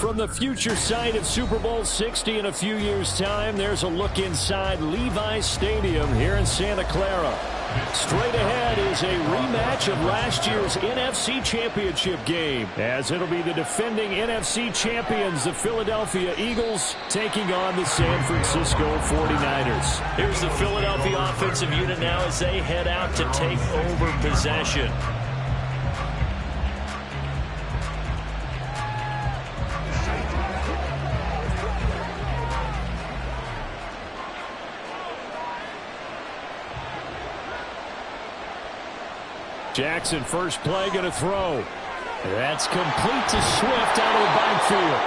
From the future site of Super Bowl 60 in a few years' time, there's a look inside Levi's Stadium here in Santa Clara. Straight ahead is a rematch of last year's NFC Championship game, as it'll be the defending NFC champions, the Philadelphia Eagles, taking on the San Francisco 49ers. Here's the Philadelphia offensive unit now as they head out to take over possession. Jackson, first play, going to throw. That's complete to Swift out of the backfield.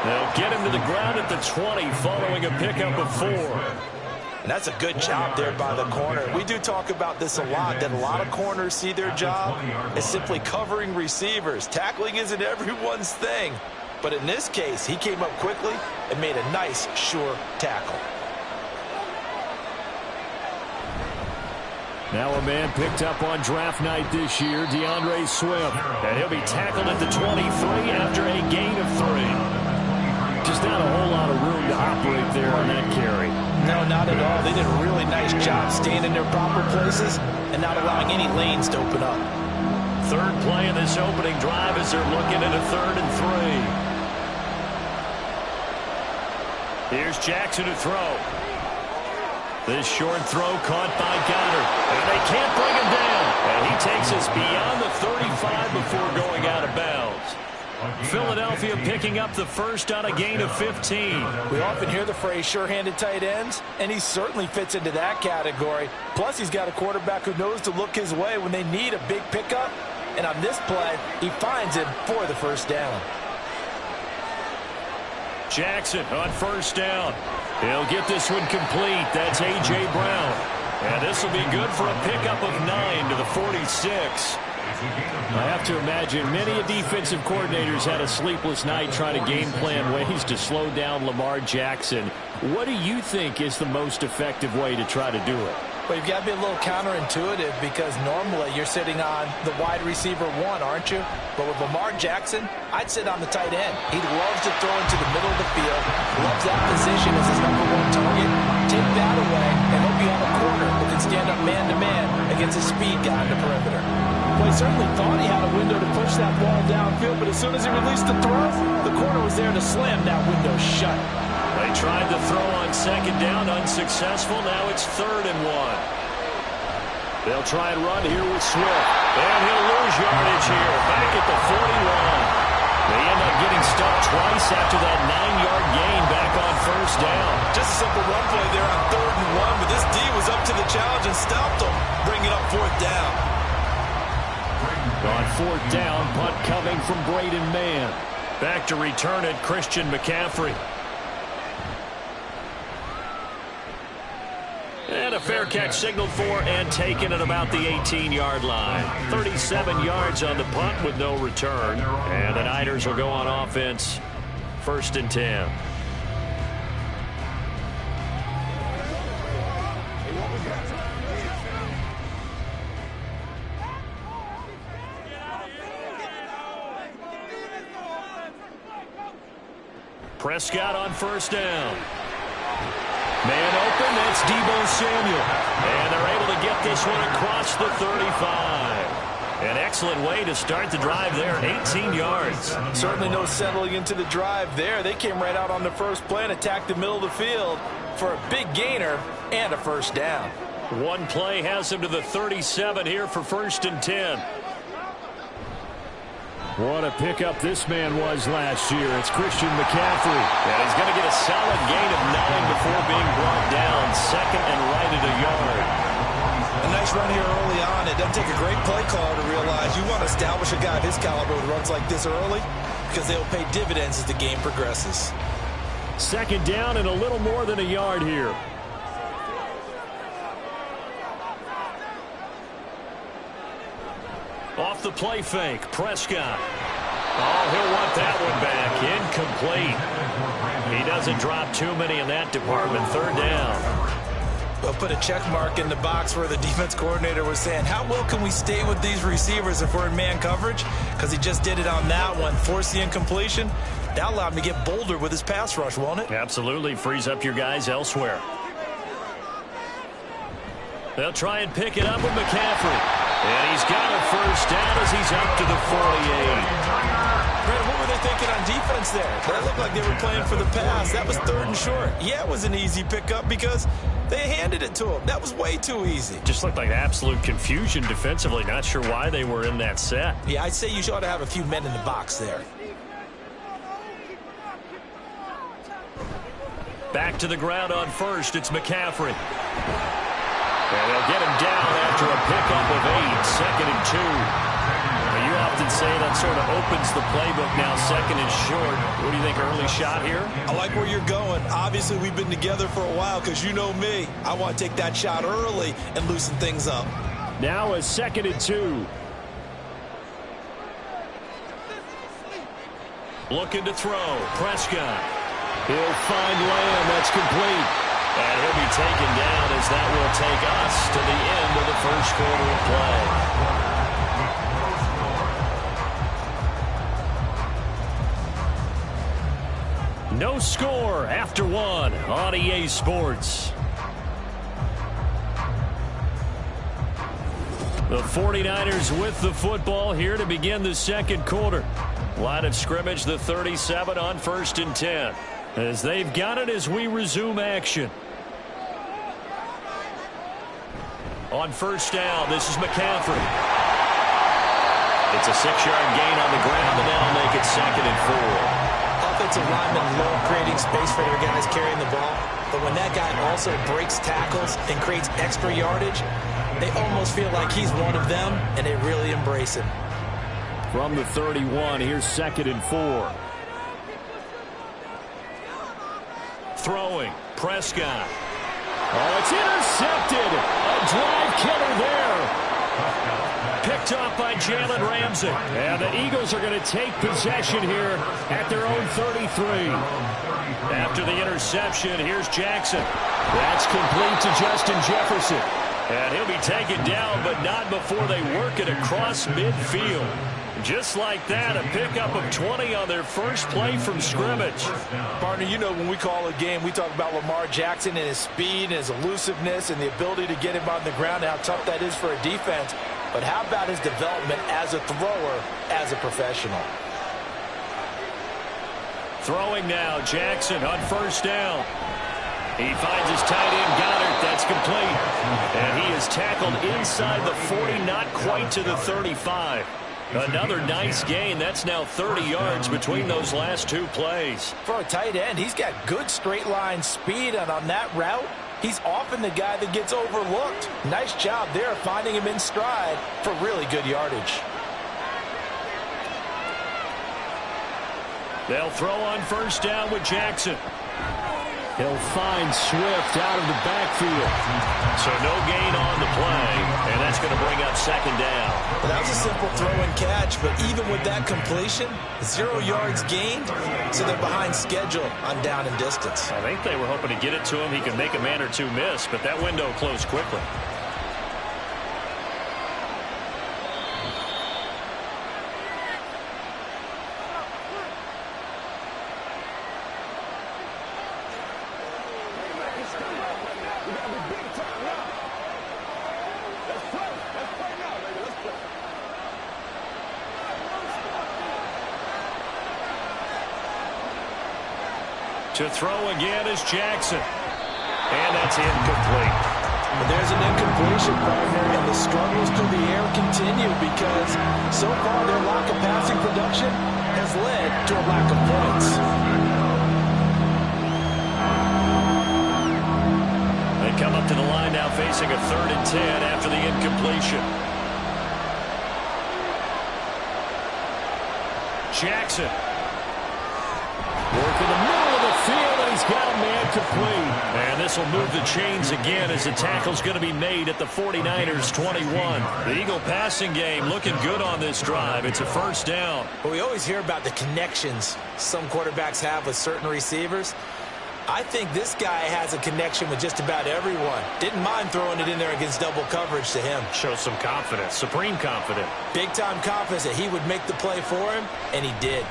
They'll get him to the ground at the 20 following a pickup of 4. And that's a good job there by the corner. We do talk about this a lot, that a lot of corners see their job as simply covering receivers. Tackling isn't everyone's thing. But in this case, he came up quickly and made a nice, sure tackle. Now a man picked up on draft night this year, DeAndre Swift. And he'll be tackled at the 23 after a gain of 3. Just not a whole lot of room to operate there on that carry. No, not at all. They did a really nice job staying in their proper places and not allowing any lanes to open up. Third play in this opening drive as they're looking at a 3rd and 3. Here's Jackson to throw. This short throw caught by Goddard. And they can't bring him down. And he takes us beyond the 35 before going out of bounds. Philadelphia picking up the first on a gain of 15. We often hear the phrase sure-handed tight ends, and he certainly fits into that category. Plus, he's got a quarterback who knows to look his way when they need a big pickup. And on this play, he finds him for the first down. Jackson on first down. He'll get this one complete. That's A.J. Brown. And this will be good for a pickup of 9 to the 46. I have to imagine many defensive coordinators had a sleepless night trying to game plan ways to slow down Lamar Jackson. What do you think is the most effective way to try to do it? Well, you've got to be a little counterintuitive because normally you're sitting on the wide receiver 1, aren't you? But with Lamar Jackson, I'd sit on the tight end. He loves to throw into the middle of the field, loves that position as his #1 target. Take that away, and he'll be on a corner who can stand up man-to-man against a speed guy on the perimeter. Well, he certainly thought he had a window to push that ball downfield, but as soon as he released the throw, the corner was there to slam that window shut. They tried to throw on second down, unsuccessful. Now it's 3rd and 1. They'll try and run here with Swift. And he'll lose yardage here, back at the 41. They end up getting stuck twice after that 9-yard gain back on first down. Just a simple run play there on 3rd and 1, but this D was up to the challenge and stopped them, bringing up 4th down. On 4th down, punt coming from Braden Mann. Back to return it, Christian McCaffrey. And a fair catch signaled for and taken at about the 18-yard line. 37 yards on the punt with no return. And the Niners will go on offense, 1st and 10. Prescott on first down. Man open, that's Deebo Samuel. And they're able to get this one across the 35. An excellent way to start the drive there, 18 yards. Certainly no settling into the drive there. They came right out on the first play and attacked the middle of the field for a big gainer and a first down. One play has him to the 37 here for 1st and 10. What a pickup this man was last year. It's Christian McCaffrey. And he's going to get a solid gain of 9 before being brought down. 2nd and right at a yard. A nice run here early on. It doesn't take a great play caller to realize you want to establish a guy of his caliber with runs like this early because they'll pay dividends as the game progresses. 2nd down and a little more than a yard here. Off the play fake, Prescott. Oh, he'll want that one back. Incomplete. He doesn't drop too many in that department. 3rd down. They'll put a check mark in the box where the defense coordinator was saying, how well can we stay with these receivers if we're in man coverage? Because he just did it on that one. Force the incompletion. That allowed him to get bolder with his pass rush, won't it? Absolutely. Frees up your guys elsewhere. They'll try and pick it up with McCaffrey. And he's got a first down as he's up to the 48. Brad, what were they thinking on defense there? That looked like they were playing for the pass. That was 3rd and short. Yeah, it was an easy pickup because they handed it to him. That was way too easy. Just looked like absolute confusion defensively. Not sure why they were in that set. Yeah, I'd say you ought to have a few men in the box there. Back to the ground on first. It's McCaffrey. And they'll get him down after a pickup of 8. 2nd and 2. Now, you often say that sort of opens the playbook now, 2nd and short. What do you think, early shot here? I like where you're going. Obviously, we've been together for a while because you know me. I want to take that shot early and loosen things up. Now a 2nd and 2. Looking to throw. Prescott. He'll find Lamb. That's complete. And he'll be taken down as that will take us to the end of the first quarter of play. No score after 1 on EA Sports. The 49ers with the football here to begin the second quarter. Line of scrimmage, the 37 on 1st and 10. As they've got it as we resume action. On first down, this is McCaffrey. It's a 6-yard gain on the ground, and that'll make it 2nd and 4. Offensive linemen love creating space for their guys carrying the ball. But when that guy also breaks tackles and creates extra yardage, they almost feel like he's one of them, and they really embrace him. From the 31, here's 2nd and 4. Throwing, Prescott. Oh, it's intercepted. A drive killer there. Picked off by Jalen Ramsey. And the Eagles are going to take possession here at their own 33. After the interception, here's Jackson. That's complete to Justin Jefferson. And he'll be taken down, but not before they work it across midfield. Just like that, a pickup of 20 on their first play from scrimmage. Partner, you know when we call a game, we talk about Lamar Jackson and his speed and his elusiveness and the ability to get him on the ground and how tough that is for a defense. But how about his development as a thrower, as a professional? Throwing now, Jackson on first down. He finds his tight end, Goddard. That's complete. And he is tackled inside the 40, not quite to the 35. Another nice gain. That's now 30 yards between those last 2 plays. For a tight end, he's got good straight line speed, and on that route, he's often the guy that gets overlooked. Nice job there finding him in stride for really good yardage. They'll throw on first down with Jackson. He'll find Swift out of the backfield. So no gain on the play, and that's going to bring up 2nd down. Well, that was a simple throw and catch, but even with that completion, 0 yards gained, so they're behind schedule on down and distance. I think they were hoping to get it to him. He could make a man or two miss, but that window closed quickly. To throw again is Jackson. And that's incomplete. But there's an incompletion, partner, and the struggles through the air continue because so far their lack of passing production has led to a lack of points. They come up to the line now facing a 3rd and 10 after the incompletion. Jackson. Working the middle of the field, and he's got a man complete. And this will move the chains again as the tackle's going to be made at the 49ers 21. The Eagle passing game looking good on this drive. It's a first down. Well, we always hear about the connections some quarterbacks have with certain receivers. I think this guy has a connection with just about everyone. Didn't mind throwing it in there against double coverage to him. Shows some confidence, supreme confidence. Big-time confidence that he would make the play for him, and he did.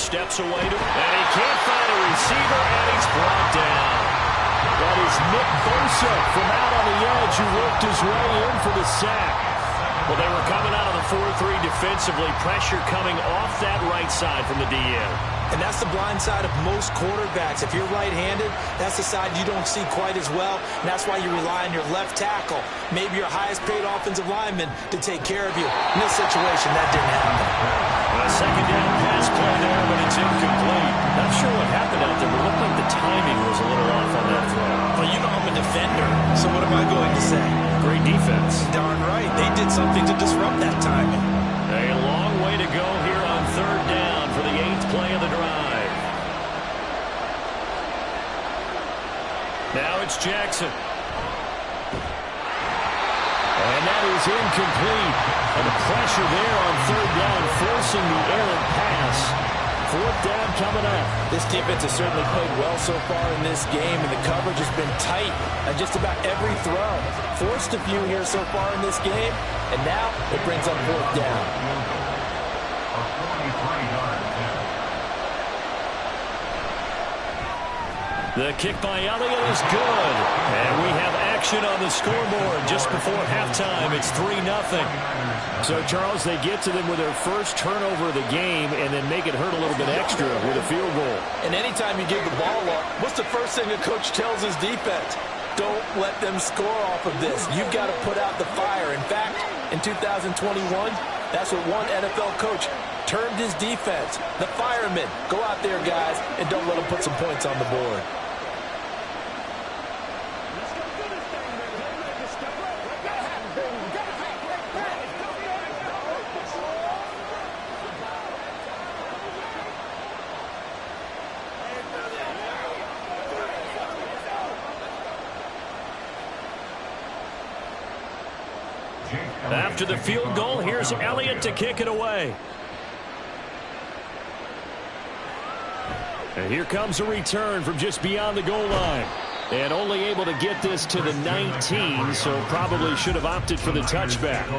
steps away to it, and he can't find a receiver, and he's brought down. That is Nick Bosa from out on the edge who worked his way in for the sack. Well, they were coming out of the 4-3 defensively. Pressure coming off that right side from the DN. And that's the blind side of most quarterbacks. If you're right-handed, that's the side you don't see quite as well. And that's why you rely on your left tackle, maybe your highest-paid offensive lineman, to take care of you. In this situation, that didn't happen. A second down pass play there, but it's incomplete. Not sure what happened out there, but it looked like the timing was a little off on that throw. Well, you know I'm a defender, so what am I going to say? Great defense. Darn right. They did something to disrupt that timing. A long way to go here on third down for the 8th play of the drive. Now it's Jackson. And that is incomplete. And the pressure there on third down, forcing the errant pass. Fourth down coming up. This defense has certainly played well so far in this game, and the coverage has been tight on just about every throw. Forced a few here so far in this game, and now it brings up fourth down. The kick by Elliott is good. And we have action on the scoreboard just before halftime. It's 3-0. So, Charles, they get to them with their first turnover of the game and then make it hurt a little bit extra with a field goal. And anytime you give the ball up, what's the first thing a coach tells his defense? Don't let them score off of this. You've got to put out the fire. In fact, in 2021, that's what one NFL coach termed his defense. The firemen. Go out there, guys, and don't let them put some points on the board. After the field goal, here's Elliott to kick it away. And here comes a return from just beyond the goal line. And only able to get this to the 19, so probably should have opted for the touchback.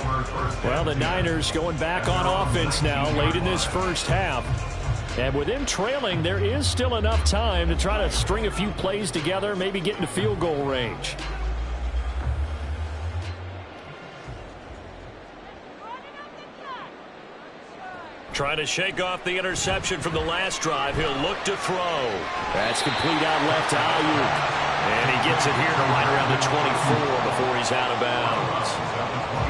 Well, the Niners going back on offense now late in this first half. And with them trailing, there is still enough time to try to string a few plays together, maybe get into field goal range. Trying to shake off the interception from the last drive. He'll look to throw. That's complete out left to Ayuk. And he gets it here to right around the 24 before he's out of bounds.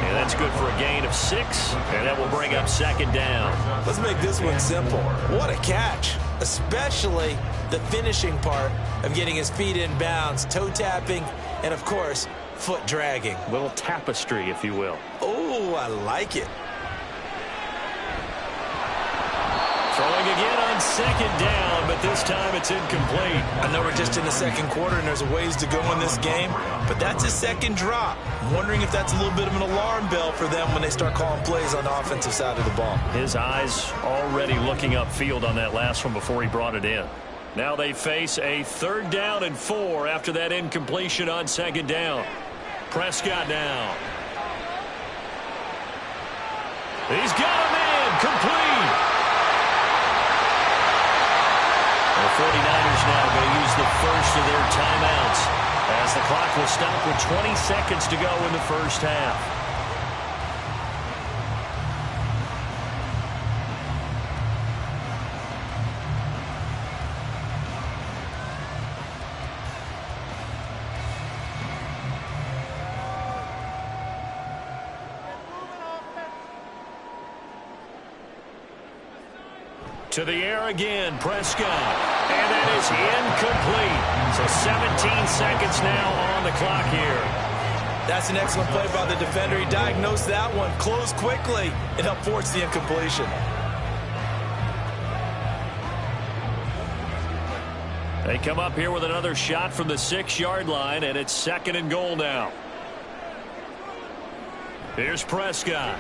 And that's good for a gain of 6. And that will bring up second down. Let's make this one simple. What a catch. Especially the finishing part of getting his feet in bounds, toe tapping, and of course, foot dragging. A little tapestry, if you will. Oh, I like it. Throwing again on second down, but this time it's incomplete. I know we're just in the second quarter and there's a ways to go in this game, but that's his second drop. I'm wondering if that's a little bit of an alarm bell for them when they start calling plays on the offensive side of the ball. His eyes already looking upfield on that last one before he brought it in. Now they face a 3rd down and 4 after that incompletion on second down. Prescott now. He's got him in, complete. The 49ers now going to use the first of their timeouts as the clock will stop with 20 seconds to go in the first half. To the air again, Prescott. And that is incomplete. So 17 seconds now on the clock here. That's an excellent play by the defender. He diagnosed that one, closed quickly, and helped force the incompletion. They come up here with another shot from the 6-yard line, and it's 2nd and goal now. Here's Prescott.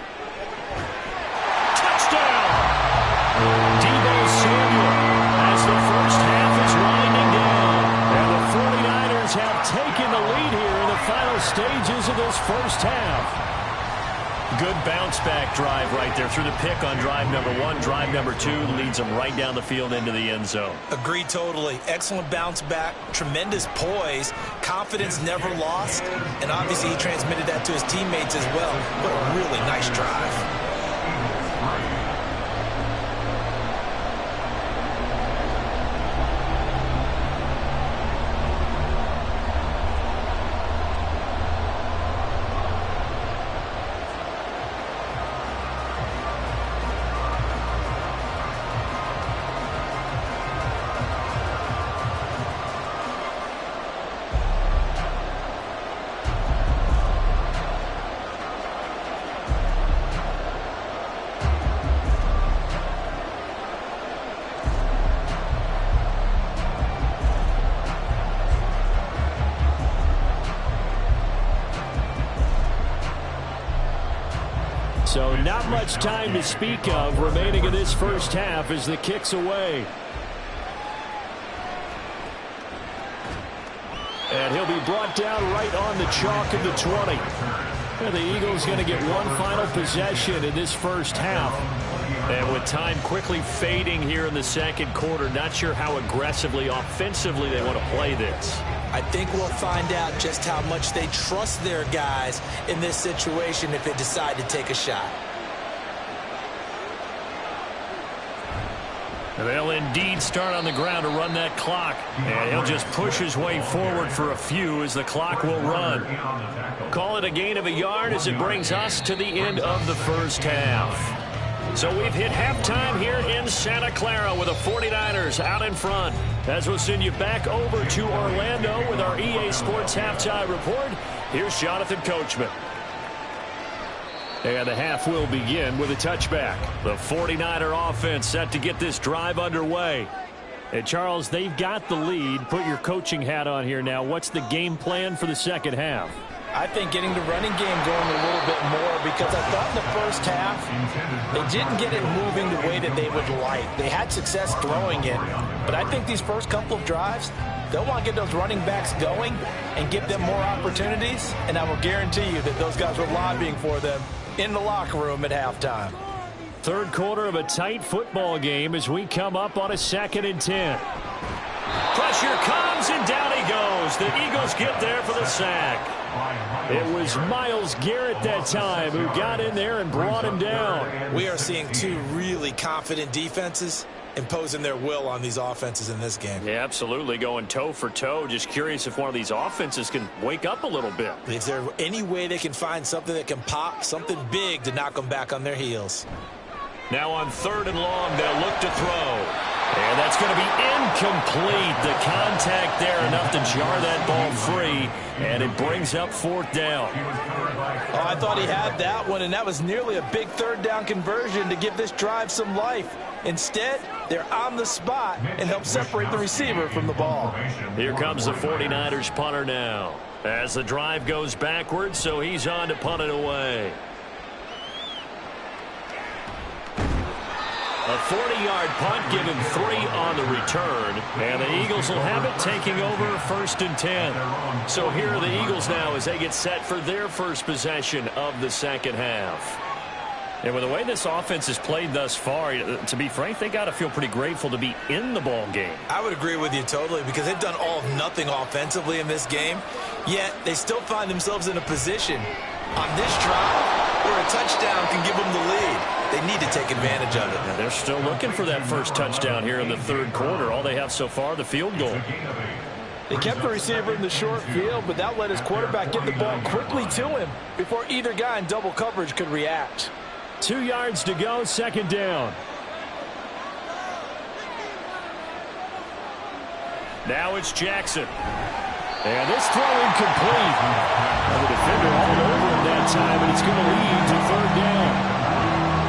Touchdown! Deebo Samuel as the first half is winding down. And the 49ers have taken the lead here in the final stages of this first half. Good bounce-back drive right there through the pick on drive number 1. Drive number 2 leads them right down the field into the end zone. Agreed totally. Excellent bounce back, tremendous poise, confidence never lost, and obviously he transmitted that to his teammates as well. What a really nice drive. So not much time to speak of remaining in this first half as the kick's away. And he'll be brought down right on the chalk of the 20. And the Eagles going to get one final possession in this first half. And with time quickly fading here in the second quarter, not sure how aggressively, offensively they want to play this. I think we'll find out just how much they trust their guys in this situation if they decide to take a shot. They'll indeed start on the ground to run that clock. And he'll just push his way forward for a few as the clock will run. Call it a gain of a yard as it brings us to the end of the first half. So we've hit halftime here in Santa Clara with the 49ers out in front. As we'll send you back over to Orlando with our EA Sports Halftime Report, here's Jonathan Coachman. And the half will begin with a touchback. The 49er offense set to get this drive underway. And Charles, they've got the lead. Put your coaching hat on here now. What's the game plan for the second half? I think getting the running game going a little bit more, because I thought in the first half they didn't get it moving the way that they would like. They had success throwing it, but I think these first couple of drives, they'll want to get those running backs going and give them more opportunities, and I will guarantee you that those guys were lobbying for them in the locker room at halftime. Third quarter of a tight football game as we come up on a 2nd and 10. Pressure comes, and down he goes. The Eagles get there for the sack. It was Myles Garrett that time who got in there and brought him down. We are seeing two really confident defenses imposing their will on these offenses in this game. Yeah, absolutely, going toe for toe. Just curious if one of these offenses can wake up a little bit. Is there any way they can find something that can pop, something big to knock them back on their heels? Now on 3rd and long, they'll look to throw. And that's going to be incomplete. The contact there enough to jar that ball free, and it brings up 4th down. Oh, I thought he had that one, and that was nearly a big 3rd down conversion to give this drive some life. Instead, they're on the spot and help separate the receiver from the ball. Here comes the 49ers punter now. As the drive goes backwards, so he's on to punt it away. A 40-yard punt, giving 3 on the return. And the Eagles will have it, taking over 1st and 10. So here are the Eagles now as they get set for their first possession of the second half. And with the way this offense has played thus far, to be frank, they got to feel pretty grateful to be in the ball game. I would agree with you totally, because they've done all of nothing offensively in this game, yet they still find themselves in a position on this drive where a touchdown can give them the lead. They need to take advantage of it. And they're still looking for that first touchdown here in the 3rd quarter. All they have so far, the field goal. They kept the receiver in the short field, but that let his quarterback get the ball quickly to him before either guy in double coverage could react. 2 yards to go, 2nd down. Now it's Jackson. And this throw incomplete. And the defender all over him that time, and it's going to lead to 3rd down.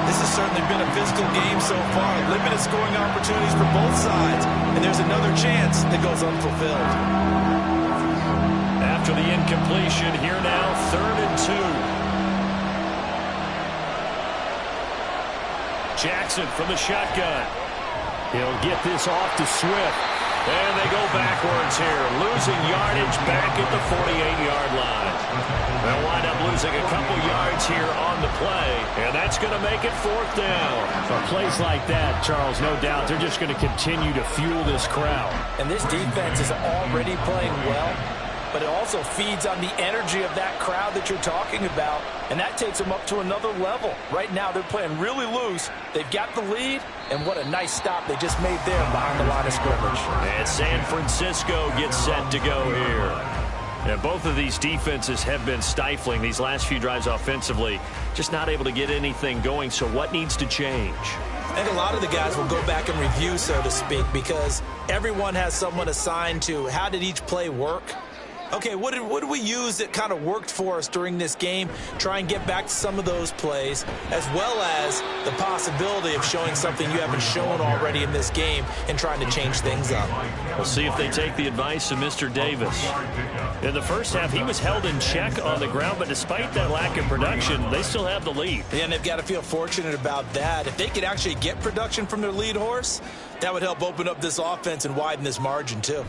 This has certainly been a physical game so far. Limited scoring opportunities for both sides. And there's another chance that goes unfulfilled. After the incompletion, here now, 3rd and 2. Jackson from the shotgun. He'll get this off to Swift. And they go backwards here, losing yardage back at the 48-yard line. They'll wind up losing a couple yards here on the play, and that's going to make it 4th down. For plays like that, Charles, no doubt, they're just going to continue to fuel this crowd. And this defense is already playing well, but it also feeds on the energy of that crowd that you're talking about, and that takes them up to another level. Right now, they're playing really loose. They've got the lead, and what a nice stop they just made there behind the line of scrimmage. And San Francisco gets set to go here. And both of these defenses have been stifling these last few drives offensively, just not able to get anything going. So what needs to change? I think a lot of the guys will go back and review, so to speak, because everyone has someone assigned to how did each play work. Okay, what did we use that kind of worked for us during this game? Try and get back to some of those plays, as well as the possibility of showing something you haven't shown already in this game and trying to change things up. We'll see if they take the advice of Mr. Davis. In the first half, he was held in check on the ground, but despite that lack of production, they still have the lead. Yeah, and they've got to feel fortunate about that. If they could actually get production from their lead horse, that would help open up this offense and widen this margin too.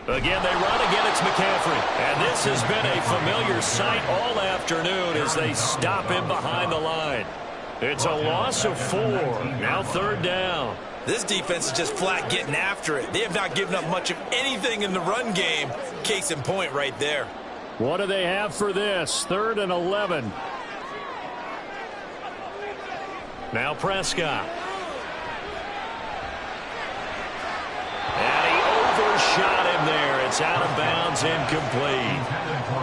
Again, they run again. It's McCaffrey. And this has been a familiar sight all afternoon as they stop him behind the line. It's a loss of 4. Now 3rd down. This defense is just flat getting after it. They have not given up much of anything in the run game. Case in point right there. What do they have for this? 3rd and 11. Now Prescott. And he overshot him there. It's out of bounds, incomplete.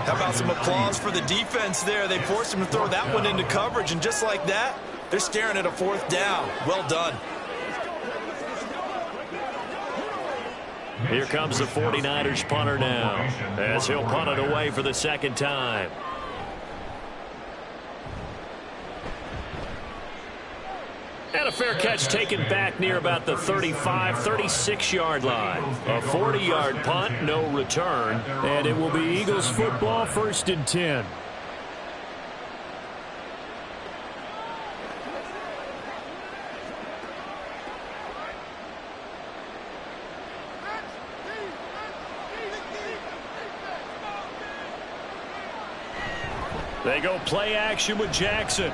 How about some applause for the defense there? They forced him to throw that one into coverage, and just like that, they're staring at a 4th down. Well done. Here comes the 49ers punter now, as he'll punt it away for the 2nd time. And a fair catch taken back near about the 35, 36-yard line. A 40-yard punt, no return. And it will be Eagles football, 1st and 10. They go play action with Jackson.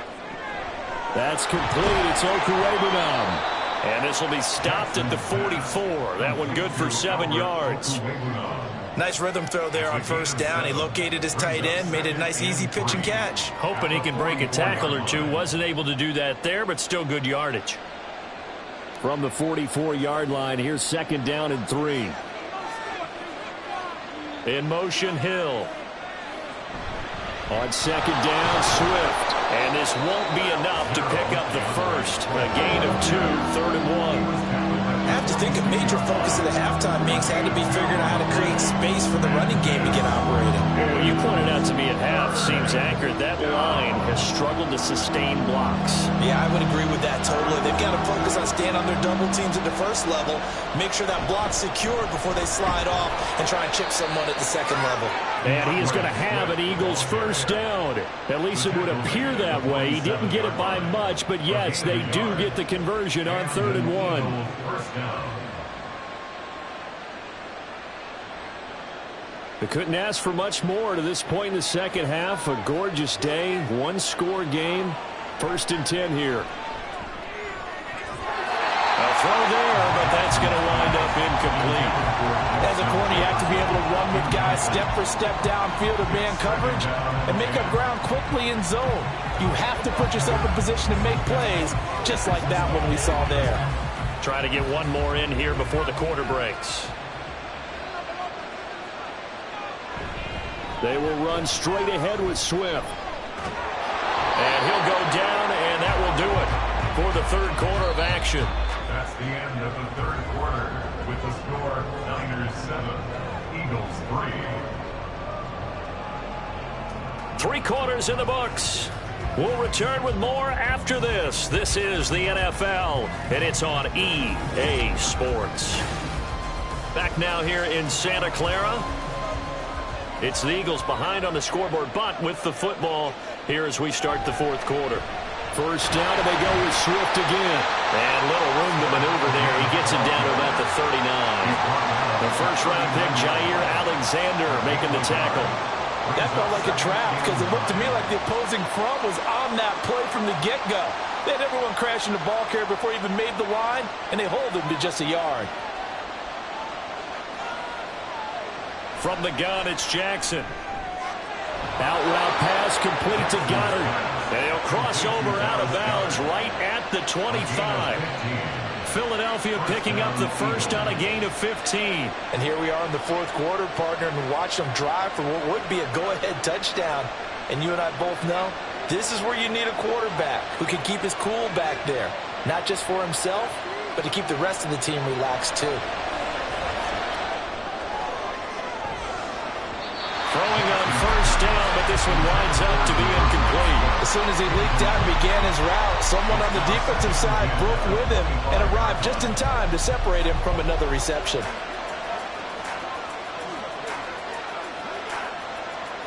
That's complete. It's Okuwebunam. And this will be stopped at the 44. That one good for 7 yards. Nice rhythm throw there on 1st down. He located his tight end, made it a nice easy pitch and catch. Hoping he can break a tackle or two. Wasn't able to do that there, but still good yardage. From the 44-yard line, here's 2nd down and 3. In motion, Hill. On 2nd down, Swift. And this won't be enough to pick up the first. A gain of 2, 3rd and 1. I have to think a major focus of the halftime meetings had to be figuring out how to create space for the running game to get operating. Well, you pointed out to me at half seems accurate. That line has struggled to sustain blocks. Yeah, I would agree with that totally. They've got to focus on staying on their double teams at the first level, make sure that block's secured before they slide off and try and chip someone at the 2nd level. And he is going to have an Eagles 1st down. At least it would appear that way. He didn't get it by much, but yes, they do get the conversion on 3rd and 1. They couldn't ask for much more to this point in the 2nd half. A gorgeous day, 1-score game. 1st and 10 here. A throw there, but that's going to wind up incomplete. As a corner, you have to be able to run with guys step for step downfield of man coverage and make up ground quickly in zone. You have to put yourself in position to make plays, just like that one we saw there. Try to get one more in here before the quarter breaks. They will run straight ahead with Swift. And he'll go down, and that will do it for the 3rd quarter of action. That's the end of the 3rd quarter with the score Niners 7, Eagles 3. 3 quarters in the books. We'll return with more after this. This is the NFL, and it's on EA Sports. Back now here in Santa Clara. It's the Eagles behind on the scoreboard, but with the football here as we start the 4th quarter. First down, and they go with Swift again. And little room to maneuver there. He gets it down to about the 39. The first-round pick, Jair Alexander, making the tackle. That felt like a trap because it looked to me like the opposing front was on that play from the get-go. They had everyone crashing the ball carrier before he even made the line, and they hold him to just a yard. From the gun, it's Jackson. Out route pass complete to Goddard. And he'll cross over out of bounds right at the 25. Philadelphia picking up the first on a gain of 15. And here we are in the fourth quarter, partner, and watch them drive for what would be a go-ahead touchdown. And you and I both know this is where you need a quarterback who can keep his cool back there. Not just for himself, but to keep the rest of the team relaxed too. Throwing on first down, but this one winds up to be incomplete. As soon as he leaked out and began his route, someone on the defensive side broke with him and arrived just in time to separate him from another reception.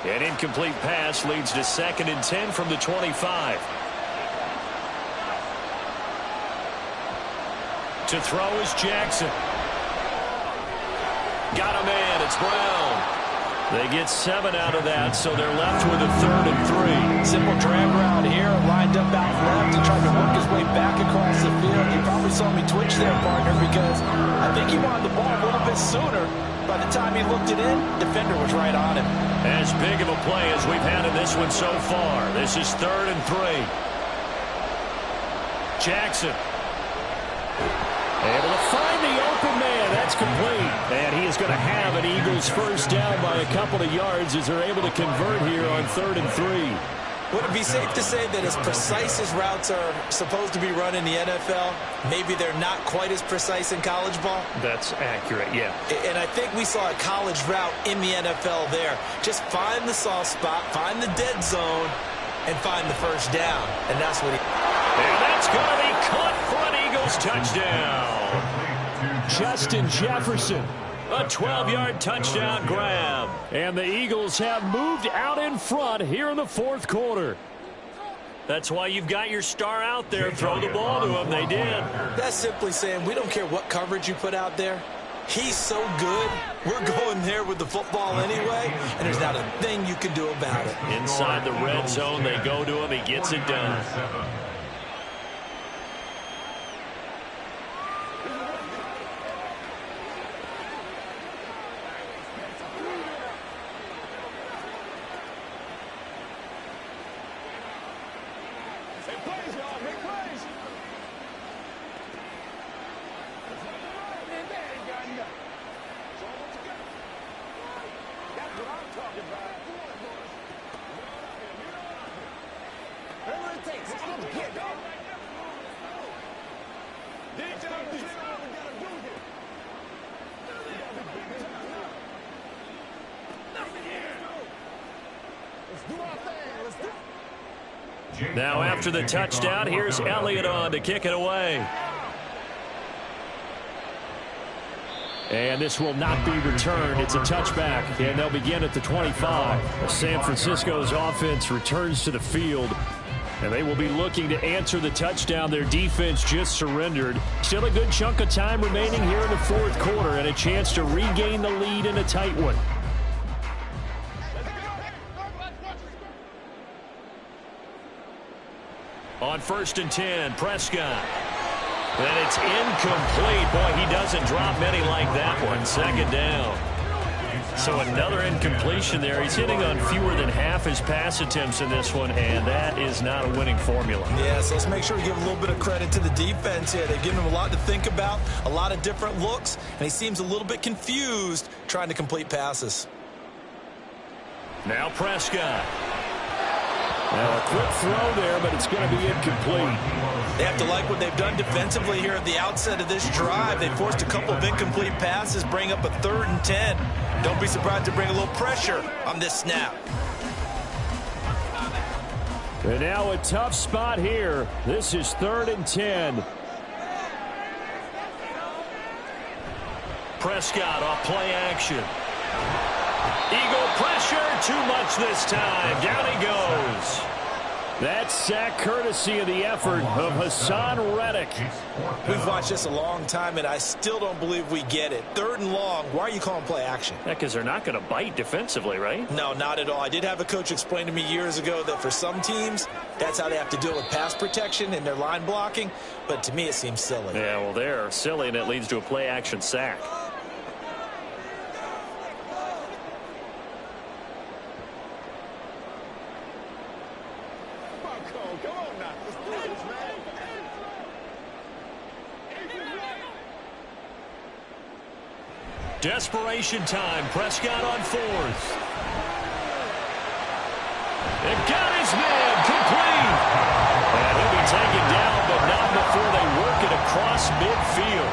An incomplete pass leads to 2nd and 10 from the 25. To throw is Jackson. Got a man, it's Brown. They get 7 out of that, so they're left with a 3rd and 3. Simple drag route here, lined up out left and tried to work his way back across the field. You probably saw me twitch there, partner, because I think he wanted the ball a little bit sooner. By the time he looked it in, defender was right on him. As big of a play as we've had in this one so far. This is 3rd and 3. Jackson. Able to find the open man. That's complete. And he is going to have an Eagles first down by a couple of yards as they're able to convert here on 3rd and 3. Would it be safe to say that as precise as routes are supposed to be run in the NFL, maybe they're not quite as precise in college ball? That's accurate, yeah. And I think we saw a college route in the NFL there. Just find the soft spot, find the dead zone, and find the first down. And that's what he... And that's going to be caught for an Eagles touchdown. Justin Jefferson, a 12-yard touchdown grab. And the Eagles have moved out in front here in the fourth quarter. That's why you've got your star out there. Throw the ball to him. They did. That's simply saying we don't care what coverage you put out there. He's so good, we're going there with the football anyway, and there's not a thing you can do about it. Inside the red zone, they go to him. He gets it done. Now after the touchdown, here's Elliott on to kick it away. And this will not be returned. It's a touchback, and they'll begin at the 25. San Francisco's offense returns to the field, and they will be looking to answer the touchdown their defense just surrendered. Still a good chunk of time remaining here in the fourth quarter, and a chance to regain the lead in a tight one. On 1st and 10, Prescott. And it's incomplete. Boy, he doesn't drop many like that one. 2nd down. So another incompletion there. He's hitting on fewer than half his pass attempts in this one, and that is not a winning formula. Yeah, so let's make sure we give a little bit of credit to the defense here. They've given him a lot to think about, a lot of different looks, and he seems a little bit confused trying to complete passes. Now Prescott. Now a quick throw there, but it's going to be incomplete. They have to like what they've done defensively here at the outset of this drive. They forced a couple of incomplete passes, bring up a 3rd and 10. Don't be surprised to bring a little pressure on this snap. And now a tough spot here. This is 3rd and 10. Prescott off play action. Eagle pressure, too much this time. Down he goes. That sack courtesy of the effort of Hassan Reddick. We've watched this a long time, and I still don't believe we get it. 3rd and long, why are you calling play action? Yeah, because they're not going to bite defensively, right? No, not at all. I did have a coach explain to me years ago that for some teams, that's how they have to deal with pass protection and their line blocking. But to me, it seems silly. Yeah, well, they're silly, and it leads to a play action sack. Desperation time. Prescott on 4th. It got his man complete. And he'll be taken down, but not before they work it across midfield.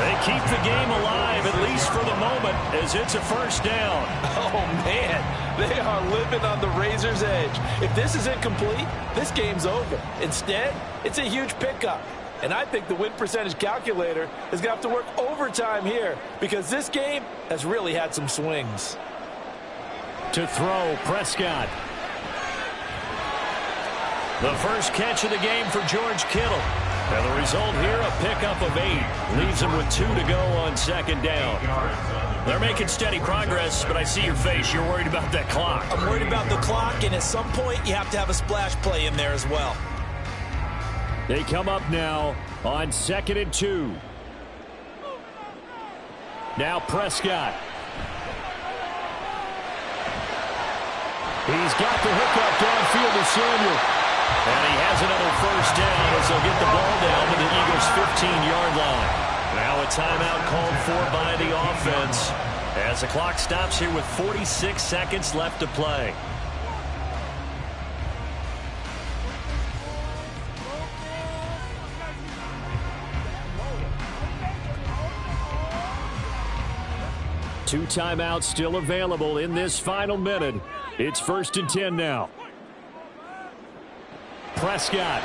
They keep the game alive, at least for the moment, as it's a 1st down. Oh, man, they are living on the razor's edge. If this is incomplete, this game's over. Instead, it's a huge pickup. And I think the win percentage calculator is going to have to work overtime here because this game has really had some swings. To throw, Prescott. The first catch of the game for George Kittle. And the result here, a pickup of 8. Leaves him with 2 to go on 2nd down. They're making steady progress, but I see your face. You're worried about that clock. I'm worried about the clock, and at some point, you have to have a splash play in there as well. They come up now on 2nd and 2. Now Prescott. He's got the hookup downfield to Samuel. And he has another 1st down as they'll get the ball down to the Eagles' 15-yard line. Now a timeout called for by the offense as the clock stops here with 46 seconds left to play. Two timeouts still available in this final minute. It's 1st and 10 now. Prescott.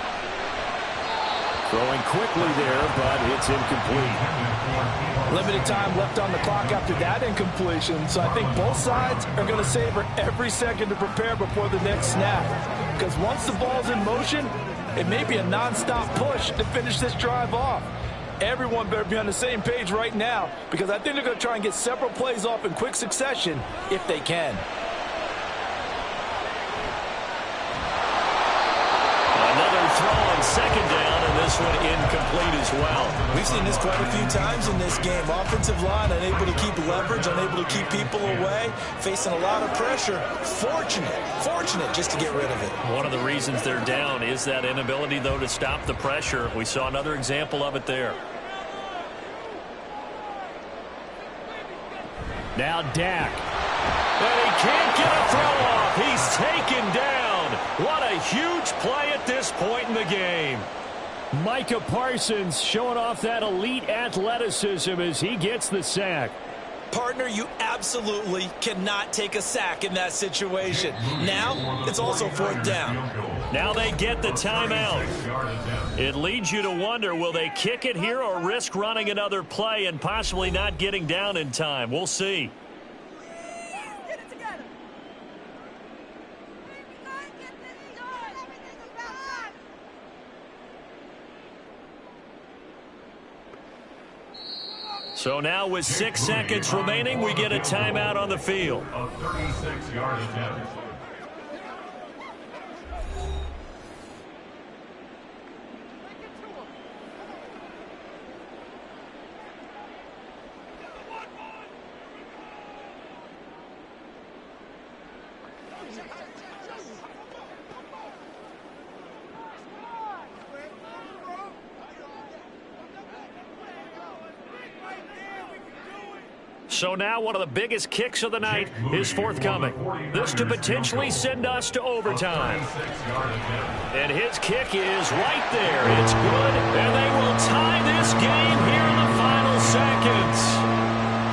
Throwing quickly there, but it's incomplete. Limited time left on the clock after that incompletion, so I think both sides are going to savor every second to prepare before the next snap. Because once the ball's in motion, it may be a non-stop push to finish this drive off. Everyone better be on the same page right now because I think they're going to try and get several plays off in quick succession if they can. Another throw on 2nd down, and this one incomplete as well. We've seen this quite a few times in this game. Offensive line unable to keep leverage, unable to keep people away, facing a lot of pressure. Fortunate just to get rid of it. One of the reasons they're down is that inability, though, to stop the pressure. We saw another example of it there. Now Dak. And he can't get a throw off. He's taken down. What a huge play at this point in the game. Micah Parsons showing off that elite athleticism as he gets the sack. Partner, you absolutely cannot take a sack in that situation. Now, it's also 4th down. Now they get the timeout. It leads you to wonder, will they kick it here or risk running another play and possibly not getting down in time? We'll see. So now with 6 seconds remaining, we get a timeout on the field. A 36-yard attempt. So now one of the biggest kicks of the night is forthcoming. This to potentially send us to overtime. And his kick is right there. It's good, and they will tie this game here in the final seconds.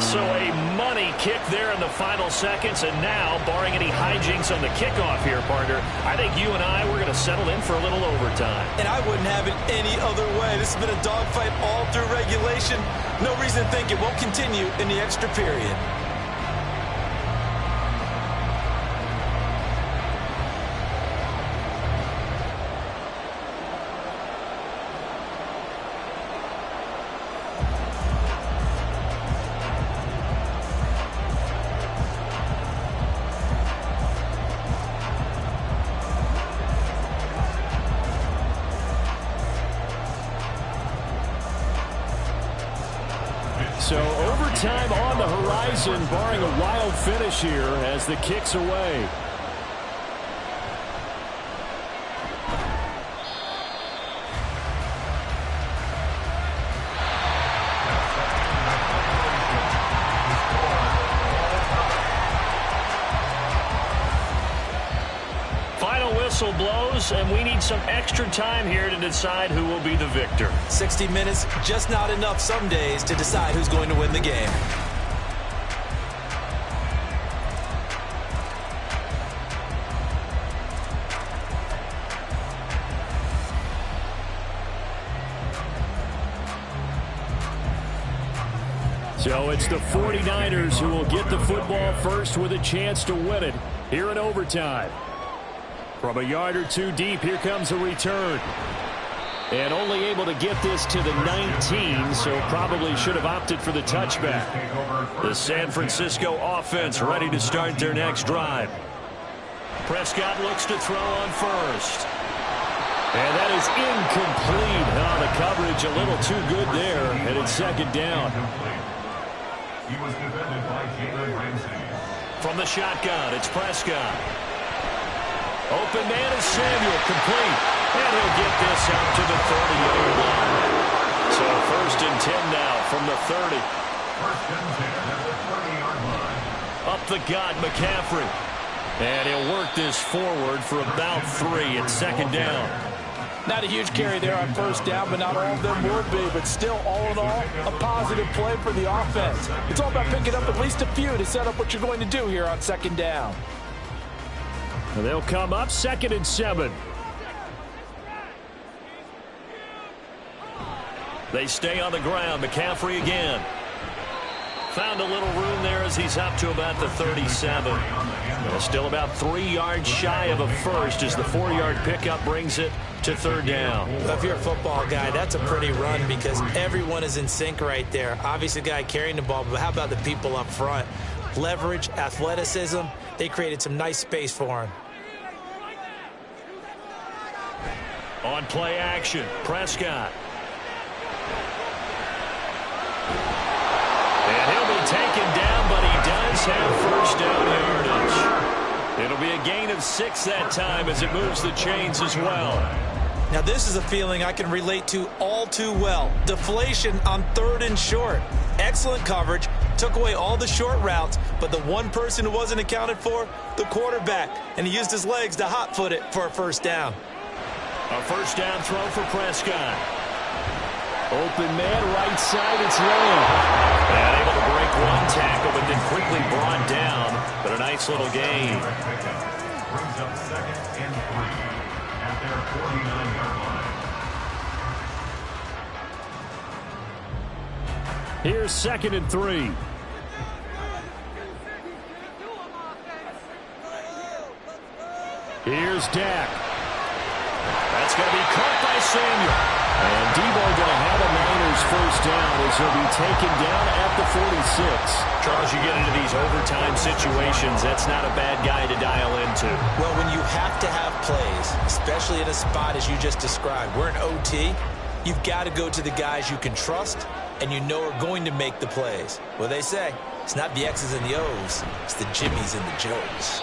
So a money kick there in the final seconds, and now, barring any hijinks on the kickoff here, partner, I think you and I, we're going to settle in for a little overtime. And I wouldn't have it any other way. This has been a dogfight all through regulation. No reason to think it won't continue in the extra period. So overtime on the horizon, barring a wild finish here as the kick's away. Whistle blows, and we need some extra time here to decide who will be the victor. 60 minutes, just not enough some days to decide who's going to win the game. So it's the 49ers who will get the football first with a chance to win it here in overtime. From a yard or two deep, here comes a return. And only able to get this to the 19, so probably should have opted for the touchback. The San Francisco offense ready to start their next drive. Prescott looks to throw on first. And that is incomplete. Oh, the coverage a little too good there, and it's second down. He was defended by Jalen Ramsey. From the shotgun, it's Prescott. Open man is Samuel, complete. And he'll get this out to the 30-yard line. So first and 10 now from the 30. First and 10 at the 30-yard line. Up the gut, McCaffrey. And he'll work this forward for about 3 at second down. Not a huge carry there on first down, but not all of them will be. But still, all in all, a positive play for the offense. It's all about picking up at least a few to set up what you're going to do here on second down. And they'll come up 2nd and 7. They stay on the ground. McCaffrey again. Found a little room there as he's up to about the 37. Still about 3 yards shy of a first as the 4-yard pickup brings it to third down. Well, if you're a football guy, that's a pretty run because everyone is in sync right there. Obviously, the guy carrying the ball, but how about the people up front? Leverage, athleticism, they created some nice space for him. On play action, Prescott. And he'll be taken down, but he does have first down yardage. It'll be a gain of 6 that time as it moves the chains as well. Now, this is a feeling I can relate to all too well. Deflation on 3rd and short. Excellent coverage, took away all the short routes, but the one person who wasn't accounted for, the quarterback, and he used his legs to hot-foot it for a first down. A first down throw for Prescott. Open man, right side, it's Lamb. And able to break one tackle, but then quickly brought down. But a nice little gain. Brings up 2nd and 3 at their 49-yard line. Here's 2nd and 3. Here's Dak. That's going to be caught by Samuel. And Debo going to have a Niners first down as he'll be taken down at the 46. Charles, you get into these overtime situations, that's not a bad guy to dial into. Well, when you have to have plays, especially at a spot as you just described, we're in OT, you've got to go to the guys you can trust and you know are going to make the plays. Well, they say, it's not the X's and the O's, it's the Jimmys and the Joes.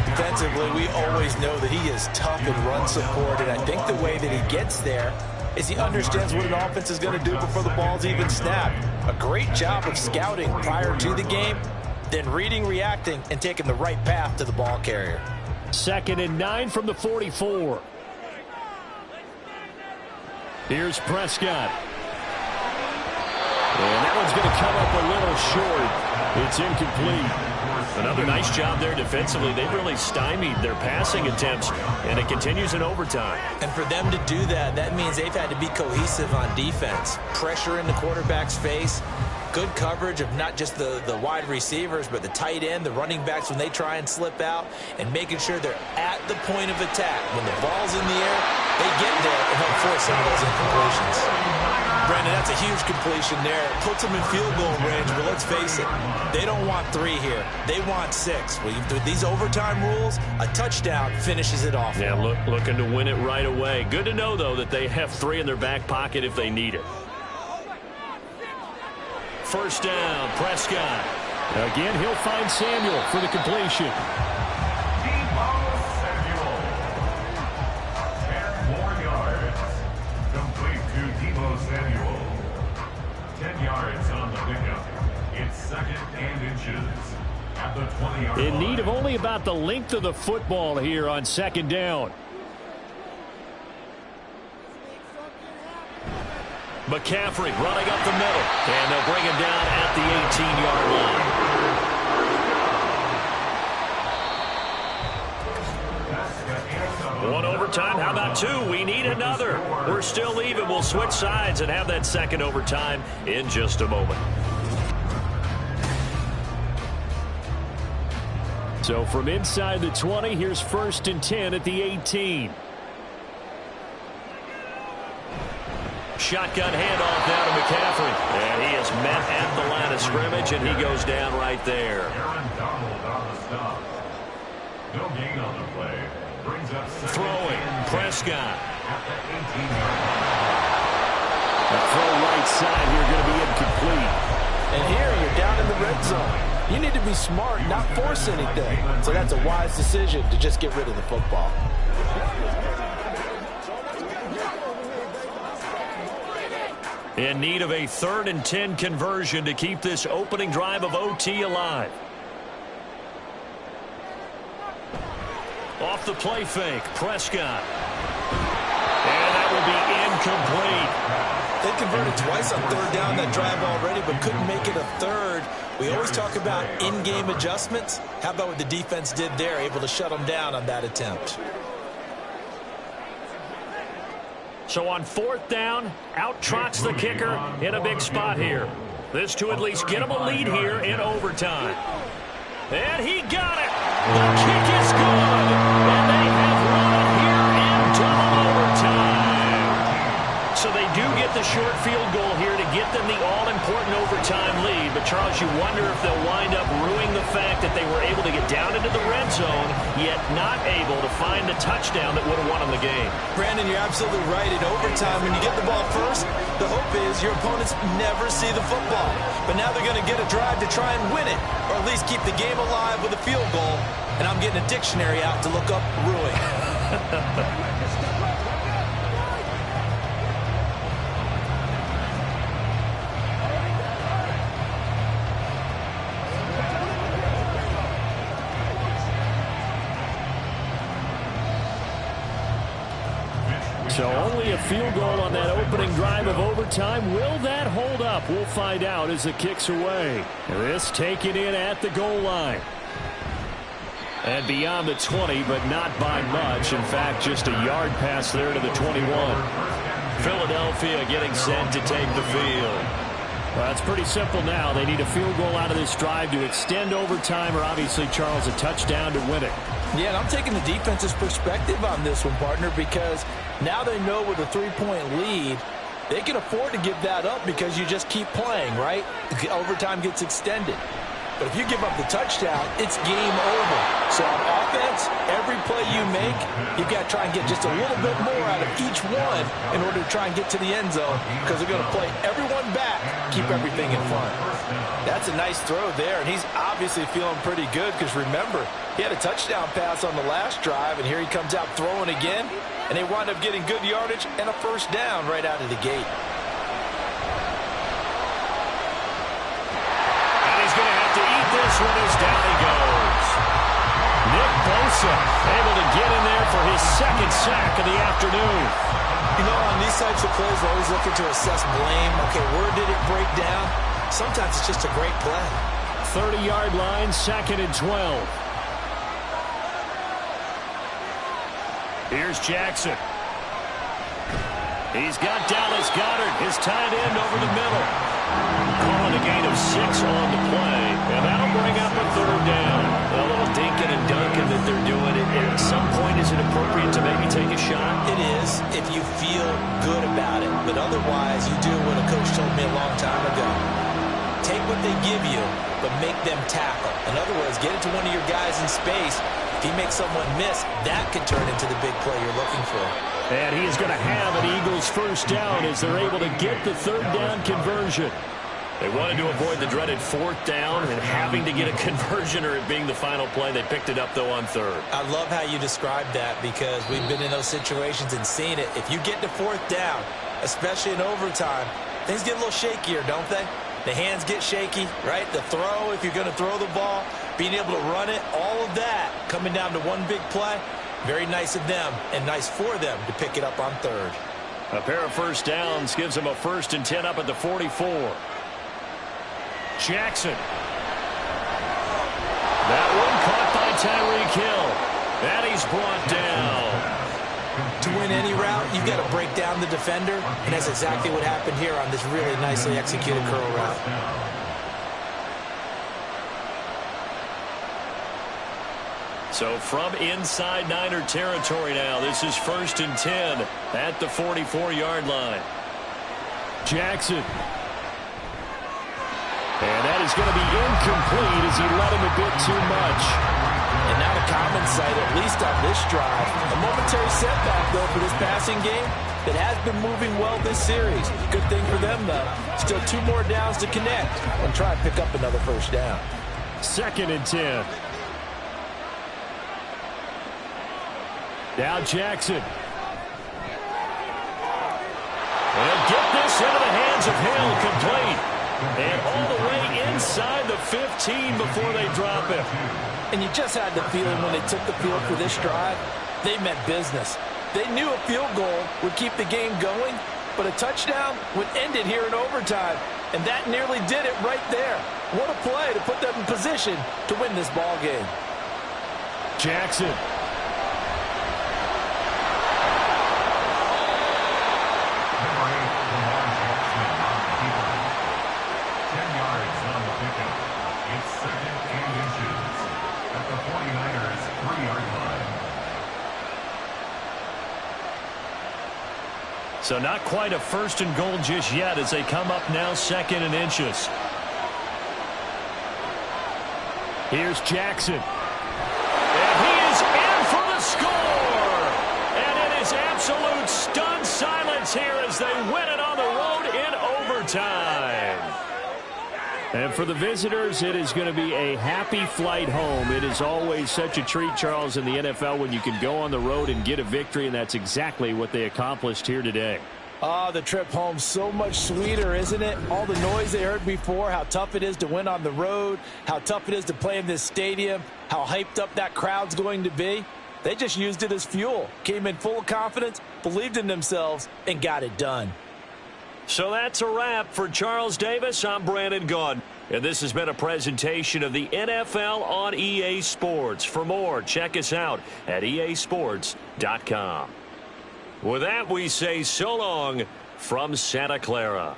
Defensively, we always know that he is tough in run support, and I think the way that he gets there is he understands what an offense is going to do before the ball's even snapped. A great job of scouting prior to the game, then reading, reacting, and taking the right path to the ball carrier. 2nd and 9 from the 44. Here's Prescott. And that one's going to come up a little short. It's incomplete. Another nice job there defensively. They've really stymied their passing attempts, and it continues in overtime. And for them to do that, that means they've had to be cohesive on defense. Pressure in the quarterback's face, good coverage of not just the wide receivers, but the tight end, the running backs when they try and slip out, and making sure they're at the point of attack. When the ball's in the air, they get there and help force some of those incompletions. Brandon, that's a huge completion there. Puts them in field goal range, but let's face it, they don't want 3 here. They want 6. Well, with these overtime rules, a touchdown finishes it off. Yeah, looking to win it right away. Good to know, though, that they have 3 in their back pocket if they need it. first down. Prescott. Again, he'll find Samuel for the completion. Samuel. 10 more yards. Complete to Deebo Samuel. 10 yards on the pickup. It's second and inches at the 20-yard line. In need of only about the length of the football here on second down. McCaffrey running up the middle. And they'll bring him down at the 18-yard line. One overtime. How about two? We need another. We're still even. We'll switch sides and have that second overtime in just a moment. So from inside the 20, here's 1st and 10 at the 18. Shotgun handoff now to McCaffrey. And he is met at the line of scrimmage, and he goes down right there. Aaron Donald on the stop. No gain on the play. Brings up throwing. Prescott. At the 18-yard line. The throw right side here going to be incomplete. And here you're down in the red zone. You need to be smart, not force anything. So that's a wise decision to just get rid of the football. In need of a 3rd and 10 conversion to keep this opening drive of OT alive. Off the play fake, Prescott. And that will be incomplete. They converted twice on 3rd down that drive already, but couldn't make it a 3rd. We always talk about in-game adjustments. How about what the defense did there, able to shut them down on that attempt? So on 4th down, out trots the kicker in a big spot here. This to at least get him a lead here in overtime. And he got it. The kick is good. And they have won it here in double overtime. So they do get the short field goal here to get them the all-important overtime lead. But, Charles, you wonder if they'll wind up ruining the fact that they were able to get down into the red zone, yet not able to find the touchdown that would have won them the game. Brandon, you're absolutely right. In overtime, when you get the ball first, the hope is your opponents never see the football. But now they're going to get a drive to try and win it, or at least keep the game alive with a field goal. And I'm getting a dictionary out to look up ruin. So only a field goal on that opening drive of overtime. Will that hold up? We'll find out as the kick's away. This taken in at the goal line. And beyond the 20, but not by much. In fact, just a yard pass there to the 21. Philadelphia getting set to take the field. Well, it's pretty simple now. They need a field goal out of this drive to extend overtime, or obviously, Charles, a touchdown to win it. Yeah, and I'm taking the defense's perspective on this one, partner, because now they know with a 3-point lead, they can afford to give that up because you just keep playing, right? Overtime gets extended. But if you give up the touchdown, it's game over. So on offense, every play you make, you've got to try and get just a little bit more out of each one in order to try and get to the end zone, because they're going to play everyone back, keep everything in front. That's a nice throw there, and he's obviously feeling pretty good because, remember, he had a touchdown pass on the last drive, and here he comes out throwing again, and they wind up getting good yardage and a first down right out of the gate. This one is down he goes. Nick Bosa able to get in there for his second sack of the afternoon. You know, on these types of plays, we're always looking to assess blame. Okay, where did it break down? Sometimes it's just a great play. 30-yard line, 2nd and 12. Here's Jackson. He's got Dallas Goedert, his tight end, over the middle. Calling a gain of 6 on the play, and that'll bring up a 3rd down. A little dinking and dunking that they're doing. At some point, is it appropriate to maybe take a shot? It is, if you feel good about it. But otherwise, you do what a coach told me a long time ago. Take what they give you, but make them tackle. In other words, get it to one of your guys in space. If he makes someone miss, that could turn into the big play you're looking for. And he is going to have an Eagles first down as they're able to get the 3rd down conversion. They wanted to avoid the dreaded fourth down and having to get a conversion or it being the final play. They picked it up, though, on third. I love how you described that because we've been in those situations and seen it. If you get to fourth down, especially in overtime, things get a little shakier, don't they? The hands get shaky, right? The throw, if you're going to throw the ball, being able to run it, all of that coming down to one big play. Very nice of them and nice for them to pick it up on third. A pair of first downs gives them a 1st and 10 up at the 44. Jackson. That one caught by Tyreek Hill. And he's brought down. To win any route, you've got to break down the defender, and that's exactly what happened here on this really nicely executed curl route. So from inside Niner territory now, this is 1st and 10 at the 44-yard line. Jackson. And that is going to be incomplete as he led him a bit too much. And now the common sight, at least on this drive. A momentary setback, though, for this passing game that has been moving well this series. Good thing for them, though. Still 2 more downs to connect and try to pick up another first down. 2nd and 10. Now Jackson. And get this into the hands of Hill, complete. And all the way inside the 15 before they drop it. And you just had the feeling when they took the field for this drive, they meant business. They knew a field goal would keep the game going, but a touchdown would end it here in overtime. And that nearly did it right there. What a play to put them in position to win this ball game. Jackson. So not quite a 1st and goal just yet as they come up now 2nd and inches. Here's Jackson. And he is in for the score. And it is absolute stunned silence here as they win it on the road in overtime. And for the visitors, it is going to be a happy flight home. It is always such a treat, Charles, in the NFL when you can go on the road and get a victory, and that's exactly what they accomplished here today. Oh, the trip home so much sweeter, isn't it? All the noise they heard before, how tough it is to win on the road, how tough it is to play in this stadium, how hyped up that crowd's going to be. They just used it as fuel, came in full of confidence, believed in themselves, and got it done. So that's a wrap for Charles Davis. I'm Brandon Gaudin. And this has been a presentation of the NFL on EA Sports. For more, check us out at easports.com. With that, we say so long from Santa Clara.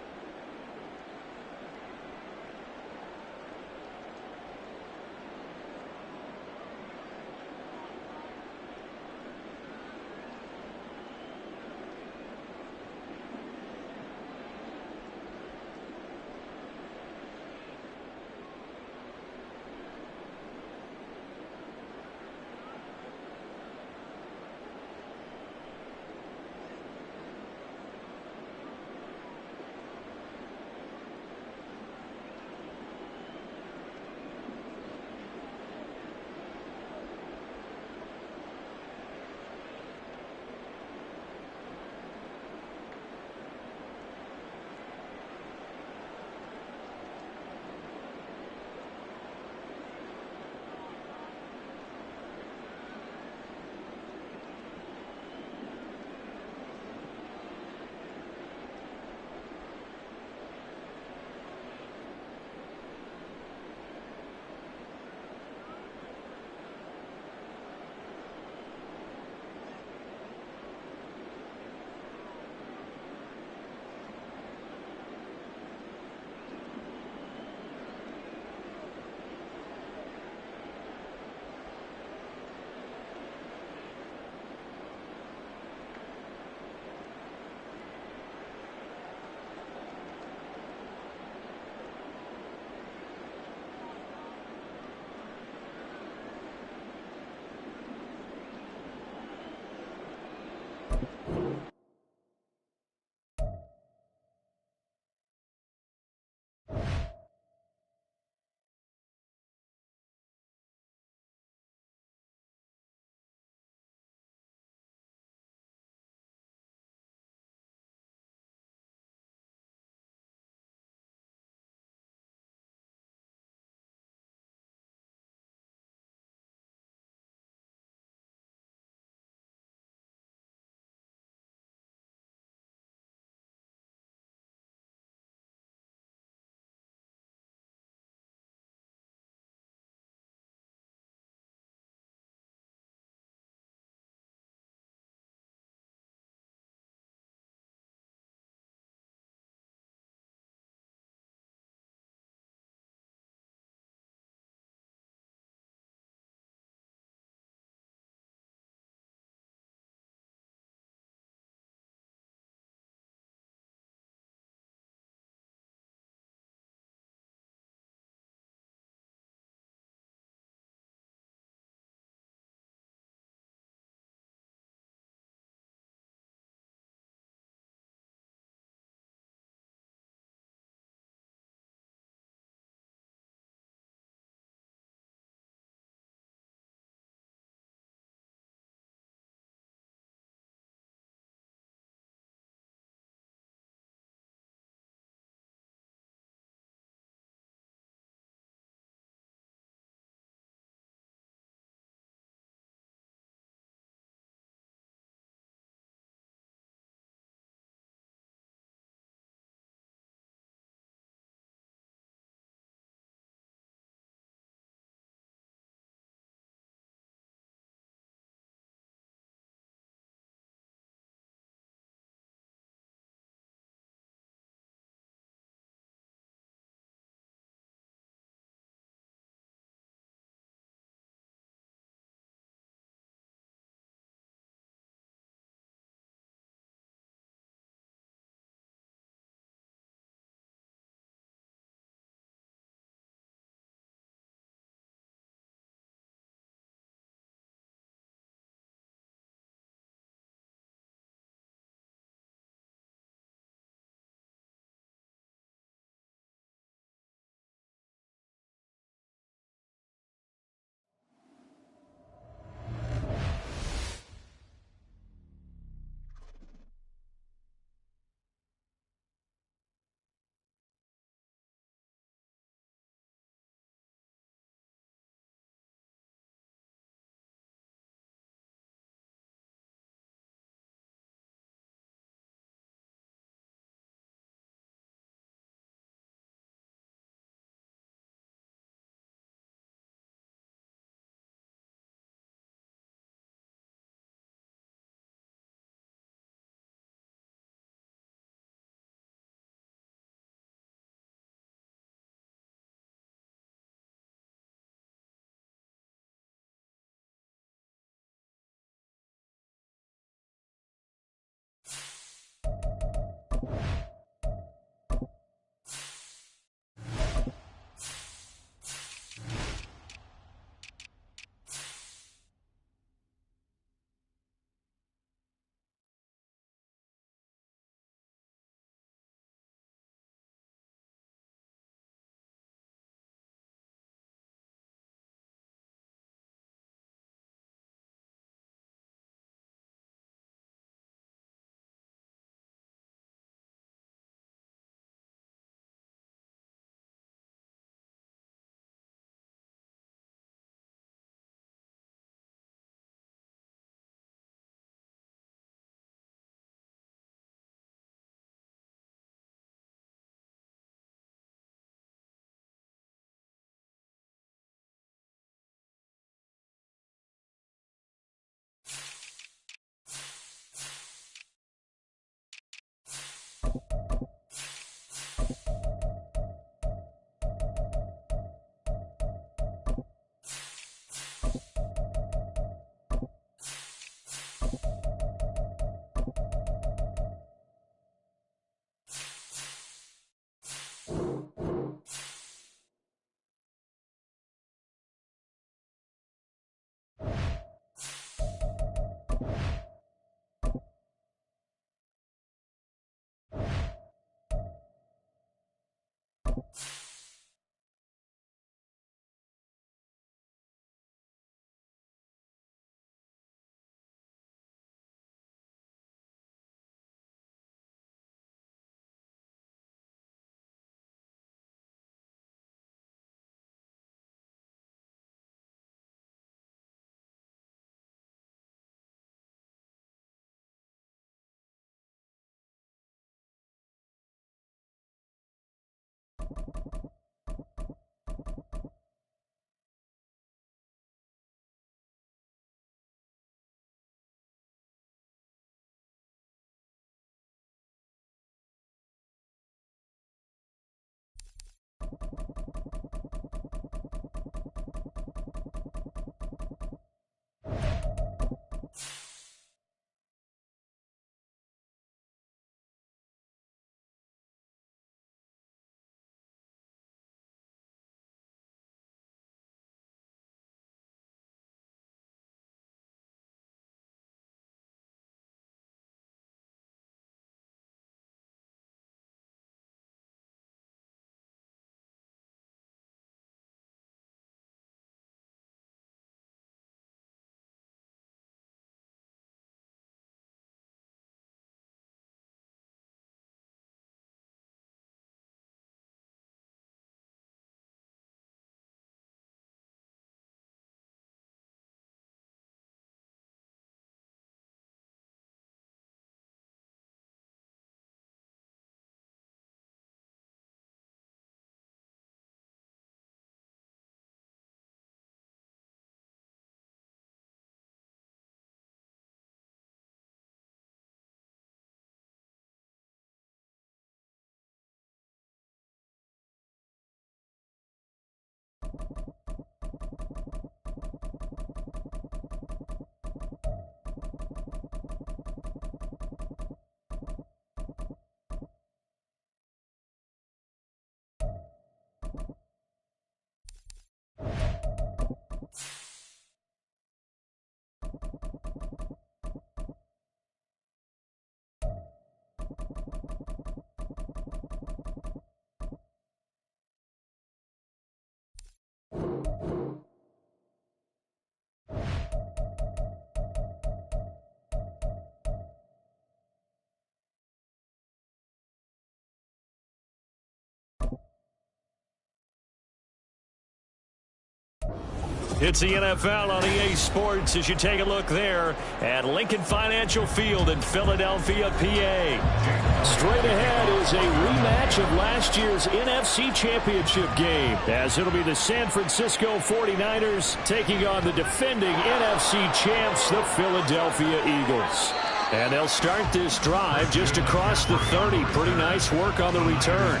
It's the NFL on EA Sports as you take a look there at Lincoln Financial Field in Philadelphia, PA. Straight ahead is a rematch of last year's NFC Championship game, as it'll be the San Francisco 49ers taking on the defending NFC champs, the Philadelphia Eagles. And they'll start this drive just across the 30. Pretty nice work on the return.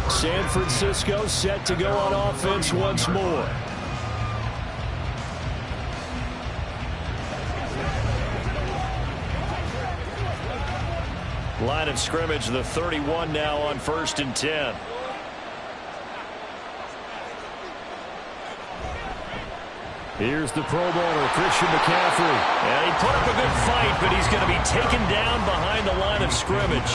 San Francisco set to go on offense once more. Line of scrimmage, the 31 now on 1st and 10. Here's the Pro Bowler, Christian McCaffrey. And he put up a good fight, but he's going to be taken down behind the line of scrimmage.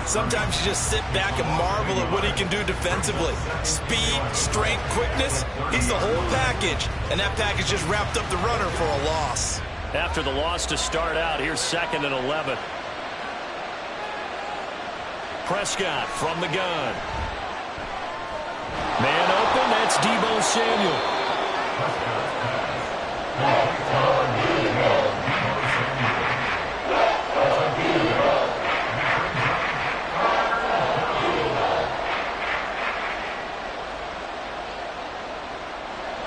Sometimes you just sit back and marvel at what he can do defensively. Speed, strength, quickness, he's the whole package. And that package just wrapped up the runner for a loss. After the loss to start out, here's 2nd and 11. Prescott from the gun. Man open, that's Deebo Samuel.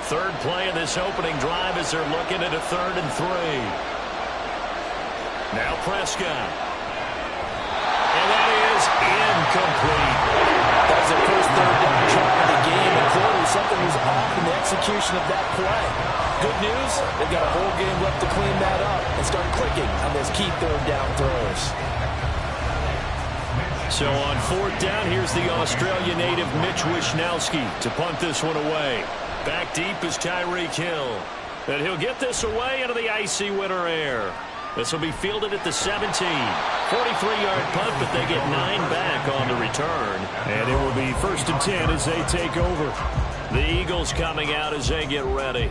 Third play of this opening drive as they're looking at a 3rd and 3. Now Prescott. And that is incomplete. That was the first 3rd down try of the game, and clearly something was off in the execution of that play. Good news, they've got a whole game left to clean that up and start clicking on those key 3rd down throws. So on 4th down, here's the Australia native Mitch Wishnowsky to punt this one away. Back deep is Tyreek Hill. And he'll get this away into the icy winter air. This will be fielded at the 17. 43-yard punt, but they get 9 back on the return. And it will be 1st and 10 as they take over. The Eagles coming out as they get ready.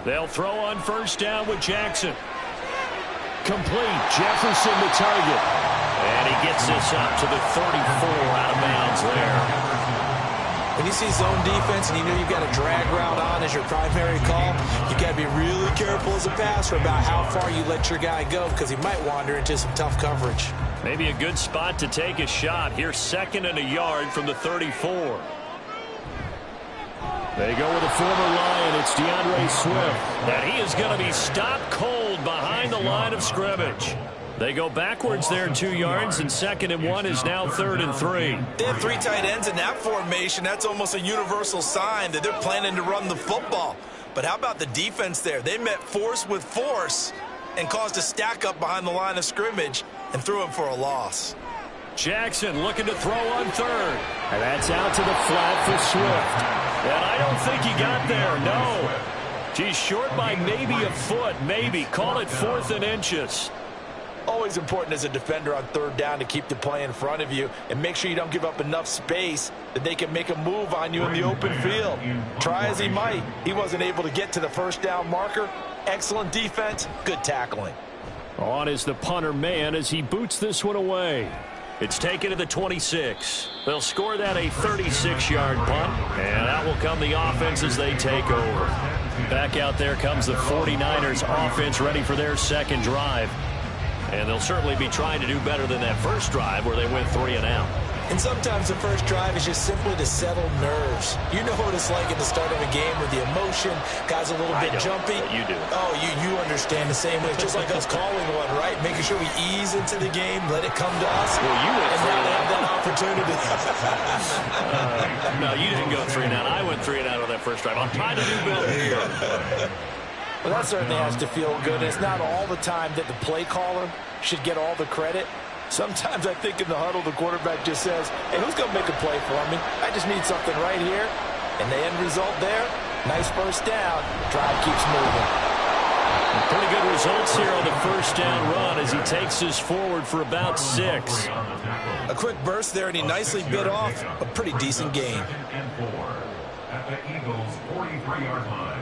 They'll throw on 1st down with Jackson. Complete. Jefferson the target. And he gets this up to the 34 out of bounds there. When you see zone defense and you know you've got a drag route on as your primary call, you got to be really careful as a passer about how far you let your guy go because he might wander into some tough coverage. Maybe a good spot to take a shot. Here's 2nd and a yard from the 34. They go with a former Lion. It's DeAndre Swift. And he is going to be stopped cold behind the line of scrimmage. They go backwards there 2 yards, and 2nd and 1 is now 3rd and 3. They have 3 tight ends in that formation. That's almost a universal sign that they're planning to run the football. But how about the defense there? They met force with force and caused a stack up behind the line of scrimmage and threw him for a loss. Jackson looking to throw on 3rd. And that's out to the flat for Swift. And I don't think he got there, no. He's short by maybe a foot, maybe. Call it 4th and inches. Always important as a defender on 3rd down to keep the play in front of you and make sure you don't give up enough space that they can make a move on you in the open field. Try as he might, he wasn't able to get to the 1st down marker. Excellent defense, good tackling. On is the punter man as he boots this one away. It's taken to the 26. They'll score that a 36-yard punt, and out will come the offense as they take over. Back out there comes the 49ers offense ready for their 2nd drive. And they'll certainly be trying to do better than that first drive where they went 3 and out. And sometimes the first drive is just simply to settle nerves. You know what it's like at the start of a game with the emotion. Guys a little bit jumpy. You do. Oh, you understand the same way. It's just like us calling one, right? Making sure we ease into the game, let it come to us. Well, you went and now they have that opportunity. No, you didn't go 3 and out. I went 3 and out on that first drive. I'm trying to do better here. Well, that certainly has to feel good. And it's not all the time that the play caller should get all the credit. Sometimes I think in the huddle, the quarterback just says, hey, who's going to make a play for me? I just need something right here. And the end result there, nice 1st down. Drive keeps moving. Pretty good results here on the 1st down run as he takes this forward for about 6. A quick burst there, and he nicely bit off a pretty decent gain. 2nd and 4 at the Eagles' 43-yard line.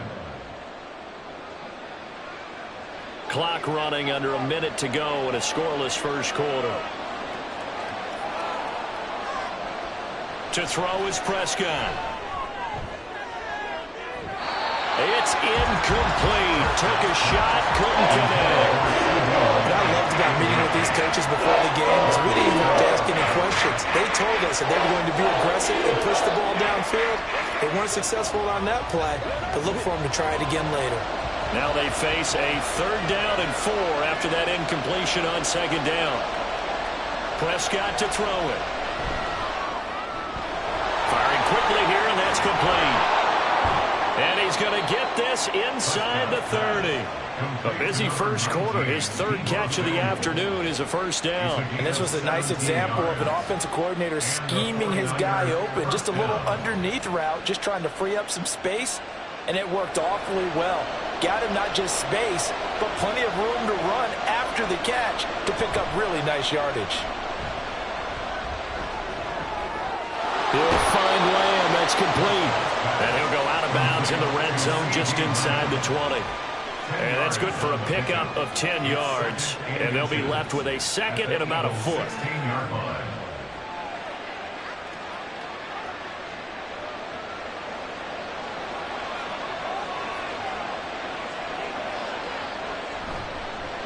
Clock running under a minute to go in a scoreless first quarter. To throw is Prescott. It's incomplete. Took a shot, couldn't connect. What I loved about meeting with these coaches before the game is we didn't even have to ask any questions. They told us that they were going to be aggressive and push the ball downfield. They weren't successful on that play, but look for them to try it again later. Now they face a 3rd down and 4 after that incompletion on 2nd down. Prescott to throw it. Firing quickly here, and that's complete. And he's going to get this inside the 30. A busy first quarter. His third catch of the afternoon is a first down. And this was a nice example of an offensive coordinator scheming his guy open. Just a little underneath route, just trying to free up some space, and it worked awfully well. Got him not just space, but plenty of room to run after the catch to pick up really nice yardage. He'll find Lamb. That's complete. And he'll go out of bounds in the red zone just inside the 20. And that's good for a pickup of 10 yards. And they'll be left with a second and about a foot.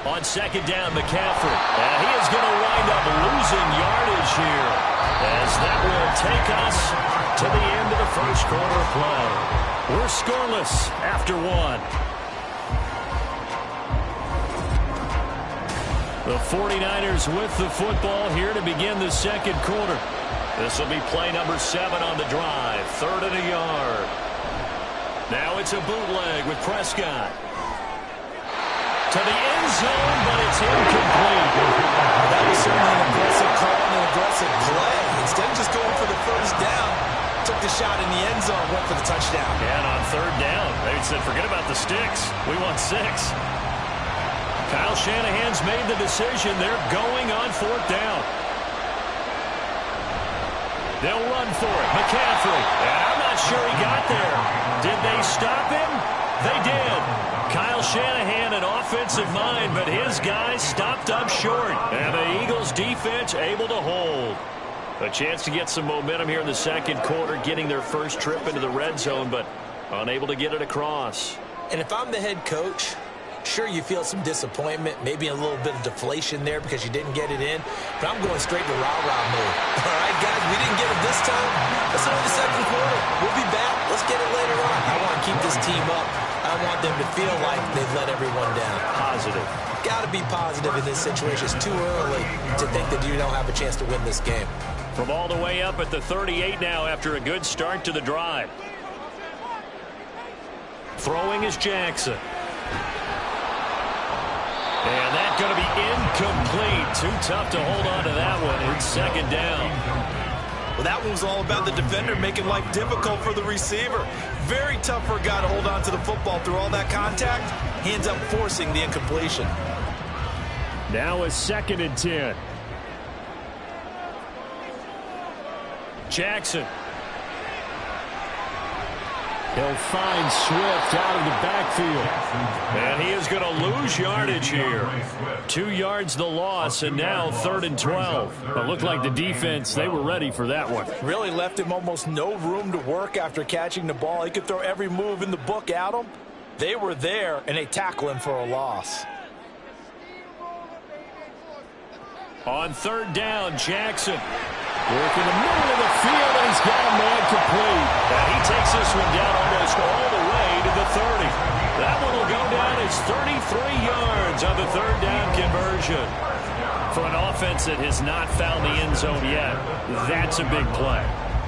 On second down, McCaffrey. And he is going to wind up losing yardage here, as that will take us to the end of the first quarter of play. We're scoreless after one. The 49ers with the football here to begin the second quarter. This will be play number 7 on the drive. 3rd and a yard. Now it's a bootleg with Prescott. To the end zone, but it's incomplete. That was certainly an aggressive call and an aggressive play. Instead of just going for the first down, took the shot in the end zone, went for the touchdown. And on 3rd down, they said, forget about the sticks. We want 6. Kyle Shanahan's made the decision. They're going on 4th down. They'll run for it. McCaffrey. And I'm not sure he got there. Did they stop him? They did. Kyle Shanahan, an offensive mind, but his guys stopped up short. And the Eagles defense able to hold. A chance to get some momentum here in the second quarter, getting their first trip into the red zone, but unable to get it across. And if I'm the head coach, sure, you feel some disappointment, maybe a little bit of deflation there because you didn't get it in, but I'm going straight to rah-rah mode. All right, guys, we didn't get it this time. Let's go to the second quarter. We'll be back. Let's get it later on. I want to keep this team up. I want them to feel like they've let everyone down. Positive. Got to be positive in this situation. It's too early to think that you don't have a chance to win this game. From all the way up at the 38 now after a good start to the drive. Throwing is Jackson. And that's going to be incomplete. Too tough to hold on to that one. It's second down. Well, that one was all about the defender making life difficult for the receiver. Very tough for a guy to hold on to the football through all that contact. He ends up forcing the incompletion. Now a 2nd and 10. Jackson. He'll find Swift out of the backfield. And he is going to lose yardage here. 2 yards the loss, and now 3rd and 12. It looked like the defense, they were ready for that one. Really left him almost no room to work after catching the ball. He could throw every move in the book at him. They were there, and they tackle him for a loss. On 3rd down, Jackson. Work in the middle of the field, and he's got a man complete. And he takes this one down almost all the way to the 30. That one will go down as 33 yards on the 3rd down conversion. For an offense that has not found the end zone yet, that's a big play.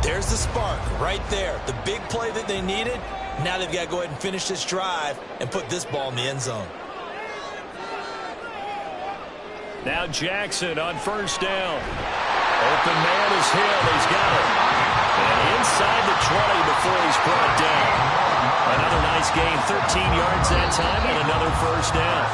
There's the spark right there. The big play that they needed. Now they've got to go ahead and finish this drive and put this ball in the end zone. Now Jackson on 1st down. Open man is Hill. He's got it. And inside the 20 before he's brought down. Another nice gain. 13 yards that time and another 1st down.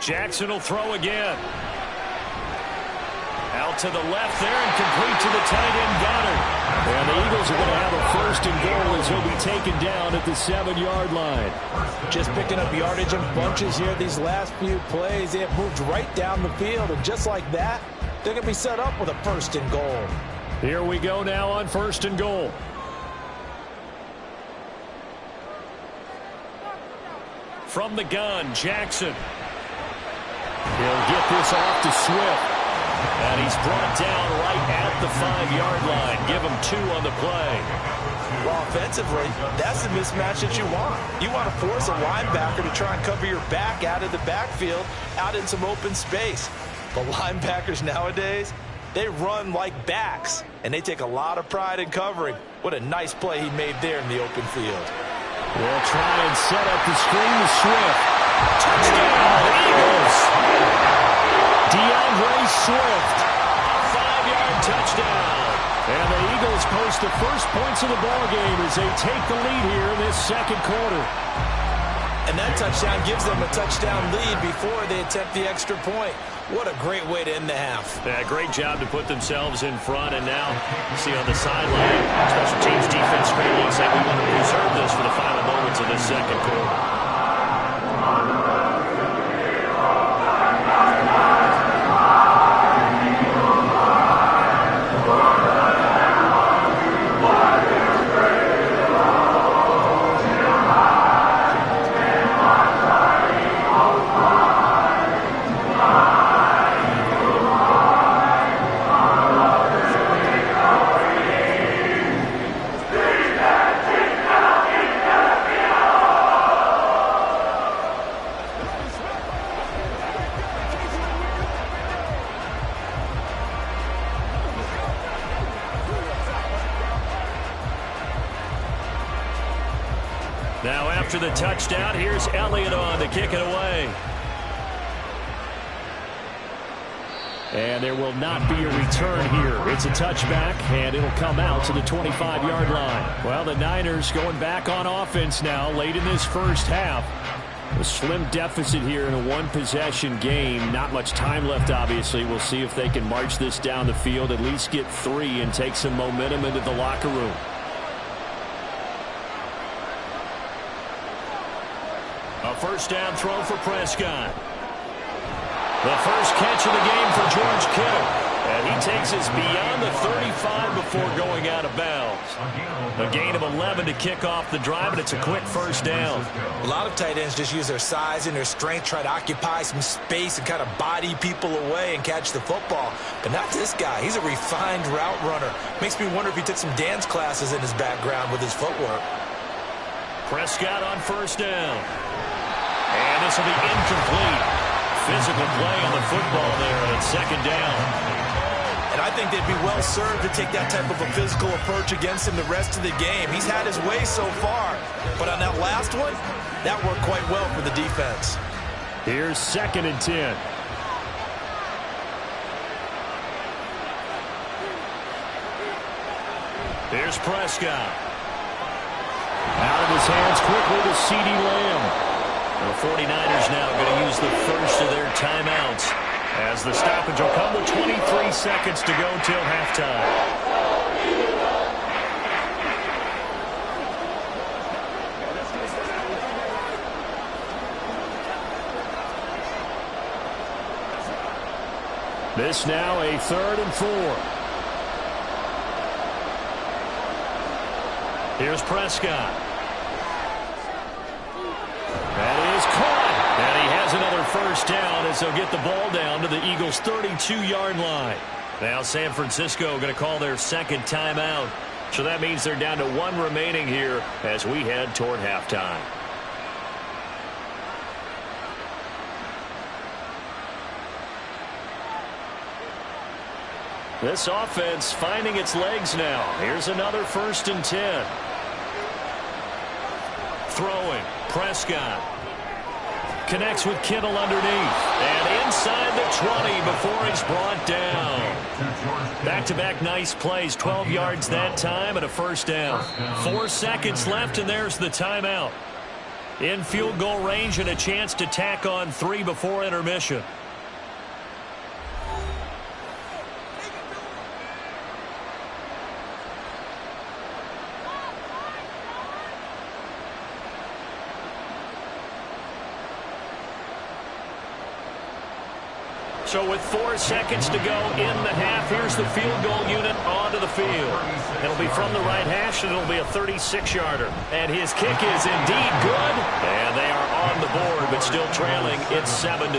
Jackson will throw again. Out to the left there and complete to the tight end Goddard. And the Eagles are going to have a 1st and goal as he'll be taken down at the 7-yard line. Just picking up yardage in bunches here these last few plays. They have moved right down the field, and just like that, they're going to be set up with a 1st and goal. Here we go now on 1st and goal. From the gun, Jackson. He'll get this off to Swift. And he's brought down right at the 5-yard line. Give him 2 on the play. Well, offensively, that's the mismatch that you want. You want to force a linebacker to try and cover your back out of the backfield, out in some open space. But linebackers nowadays, they run like backs, and they take a lot of pride in covering. What a nice play he made there in the open field. They'll try and set up the screen to Swift. Touchdown, Eagles! DeAndre Swift, 5-yard touchdown. And the Eagles post the first points of the ballgame as they take the lead here in this second quarter. And that touchdown gives them a touchdown lead before they attempt the extra point. What a great way to end the half. Yeah, great job to put themselves in front. And now, you see on the sideline, special teams defense screaming, saying we want to preserve this for the final moments of this second quarter. Now after the touchdown, here's Elliott on to kick it away. And there will not be a return here. It's a touchback, and it'll come out to the 25-yard line. Well, the Niners going back on offense now late in this first half. A slim deficit here in a one-possession game. Not much time left, obviously. We'll see if they can march this down the field, at least get 3 and take some momentum into the locker room. A first down throw for Prescott. The first catch of the game for George Kittle. And he takes us beyond the 35 before going out of bounds. A gain of 11 to kick off the drive, and it's a quick first down. A lot of tight ends just use their size and their strength, try to occupy some space and kind of body people away and catch the football. But not this guy. He's a refined route runner. Makes me wonder if he took some dance classes in his background with his footwork. Prescott on first down. And this will be incomplete. Physical play on the football there on second down. And I think they'd be well served to take that type of a physical approach against him the rest of the game. He's had his way so far, but on that last one, that worked quite well for the defense. Here's 2nd and 10. Here's Prescott. Out of his hands quickly to CeeDee Lamb. The 49ers now going to use the first of their timeouts as the stoppage will come with 23 seconds to go till halftime. This now a 3rd and 4. Here's Prescott. That is caught. And he has another first down as they'll get the ball down to the Eagles' 32-yard line. Now San Francisco going to call their second timeout. So that means they're down to 1 remaining here as we head toward halftime. This offense finding its legs now. Here's another 1st and 10. Throwing. Prescott. Connects with Kittle underneath. And inside the 20 before he's brought down. Back-to-back nice plays. 12 yards that time and a first down. 4 seconds left, and there's the timeout. In field goal range and a chance to tack on 3 before intermission. So with 4 seconds to go in the half, here's the field goal unit onto the field. It'll be from the right hash, and it'll be a 36-yarder. And his kick is indeed good. And they are on the board, but still trailing. It's 7-3.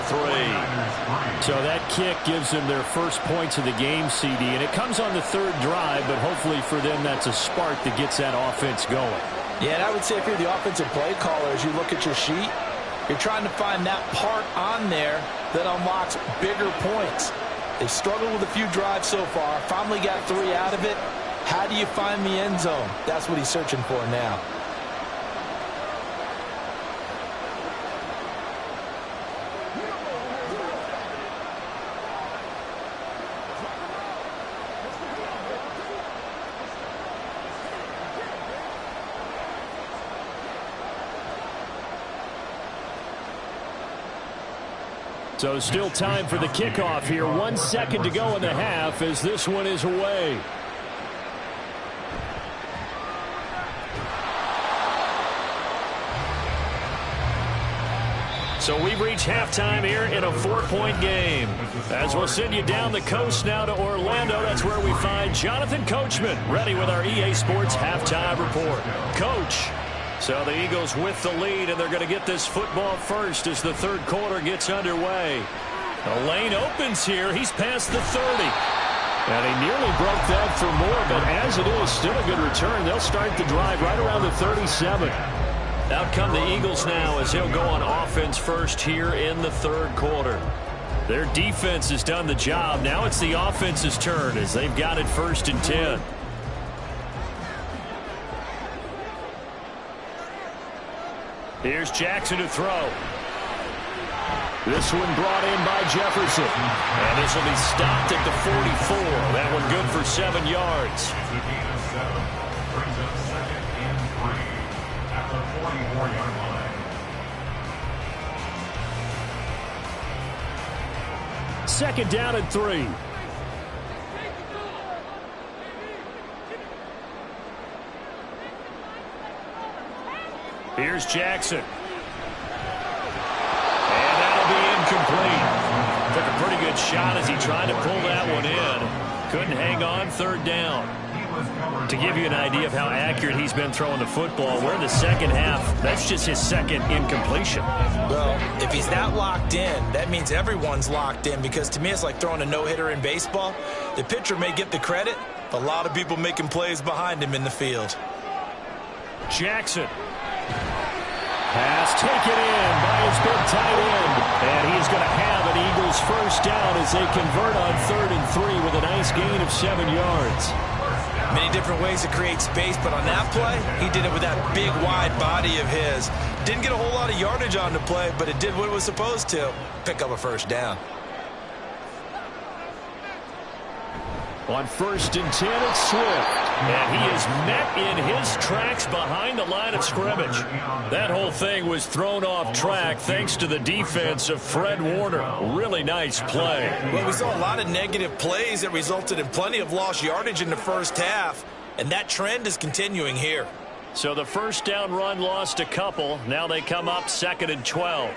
So that kick gives them their first points of the game, CD. And it comes on the 3rd drive, but hopefully for them that's a spark that gets that offense going. Yeah, and I would say if you're the offensive play caller, as you look at your sheet, you're trying to find that part on there that unlocks bigger points. They've struggled with a few drives so far. Finally got 3 out of it. How do you find the end zone? That's what he's searching for now. So still time for the kickoff here. 1 second to go in the half as this one is away. So we've reached halftime here in a 4-point game. As we'll send you down the coast now to Orlando, that's where we find Jonathan Coachman ready with our EA Sports halftime report. Coach. So the Eagles with the lead, and they're going to get this football first as the 3rd quarter gets underway. The lane opens here. He's past the 30. And he nearly broke that for more, but as it is, still a good return. They'll start the drive right around the 37. Out come the Eagles now as he'll go on offense first here in the 3rd quarter. Their defense has done the job. Now it's the offense's turn as they've got it 1st and 10. Here's Jackson to throw. This one brought in by Jefferson. And this will be stopped at the 44. That one good for 7 yards. Brings up 2nd and 3 at the 44-yard line. 2nd down and 3. Here's Jackson. And that'll be incomplete. Took a pretty good shot as he tried to pull that one in. Couldn't hang on, 3rd down. To give you an idea of how accurate he's been throwing the football, we're in the 2nd half. That's just his 2nd incompletion. Well, if he's not locked in, that means everyone's locked in, because to me it's like throwing a no-hitter in baseball. The pitcher may get the credit, but a lot of people making plays behind him in the field. Jackson. Pass taken in by his big tight end. And he's going to have an Eagles 1st down as they convert on 3rd and 3 with a nice gain of 7 yards. Many different ways to create space, but on that play, he did it with that big, wide body of his. Didn't get a whole lot of yardage on the play, but it did what it was supposed to. Pick up a 1st down. On 1st and 10, it's Swift. And he is met in his tracks behind the line of scrimmage. That whole thing was thrown off track thanks to the defense of Fred Warner. Really nice play. Well, we saw a lot of negative plays that resulted in plenty of lost yardage in the 1st half, and that trend is continuing here. So the 1st down run lost a couple. Now they come up 2nd and 12.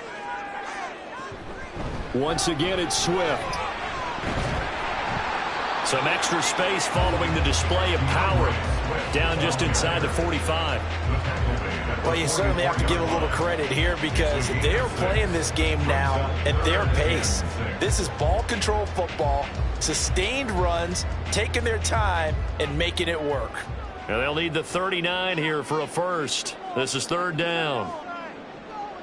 Once again, it's Swift. Some extra space following the display of power. Down just inside the 45. Well, you certainly have to give a little credit here because they're playing this game now at their pace. This is ball control football, sustained runs, taking their time and making it work. And they'll need the 39 here for a 1st. This is 3rd down.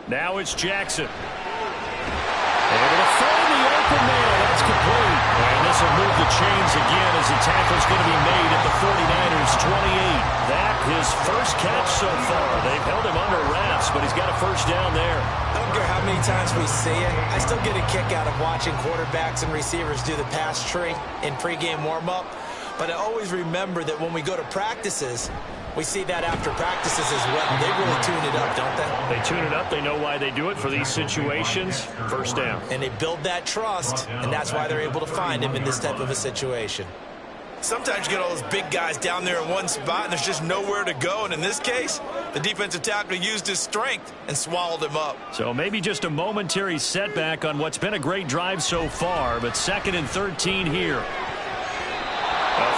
Now it's Jackson. They're going to find the open man. That's complete. And this will move the chains again as the tackle's going to be made at the 49ers' 28. That his 1st catch so far. They've held him under wraps, but he's got a 1st down there. I don't care how many times we see it. I still get a kick out of watching quarterbacks and receivers do the pass tree in pregame warm-up. But I always remember that when we go to practices, we see that after practices as well. They really tune it up, don't they? They tune it up. They know why they do it for these situations. 1st down. And they build that trust, and that's why they're able to find him in this type of a situation. Sometimes you get all those big guys down there in one spot, and there's just nowhere to go. And in this case, the defensive tackle used his strength and swallowed him up. So maybe just a momentary setback on what's been a great drive so far, but 2nd and 13 here. A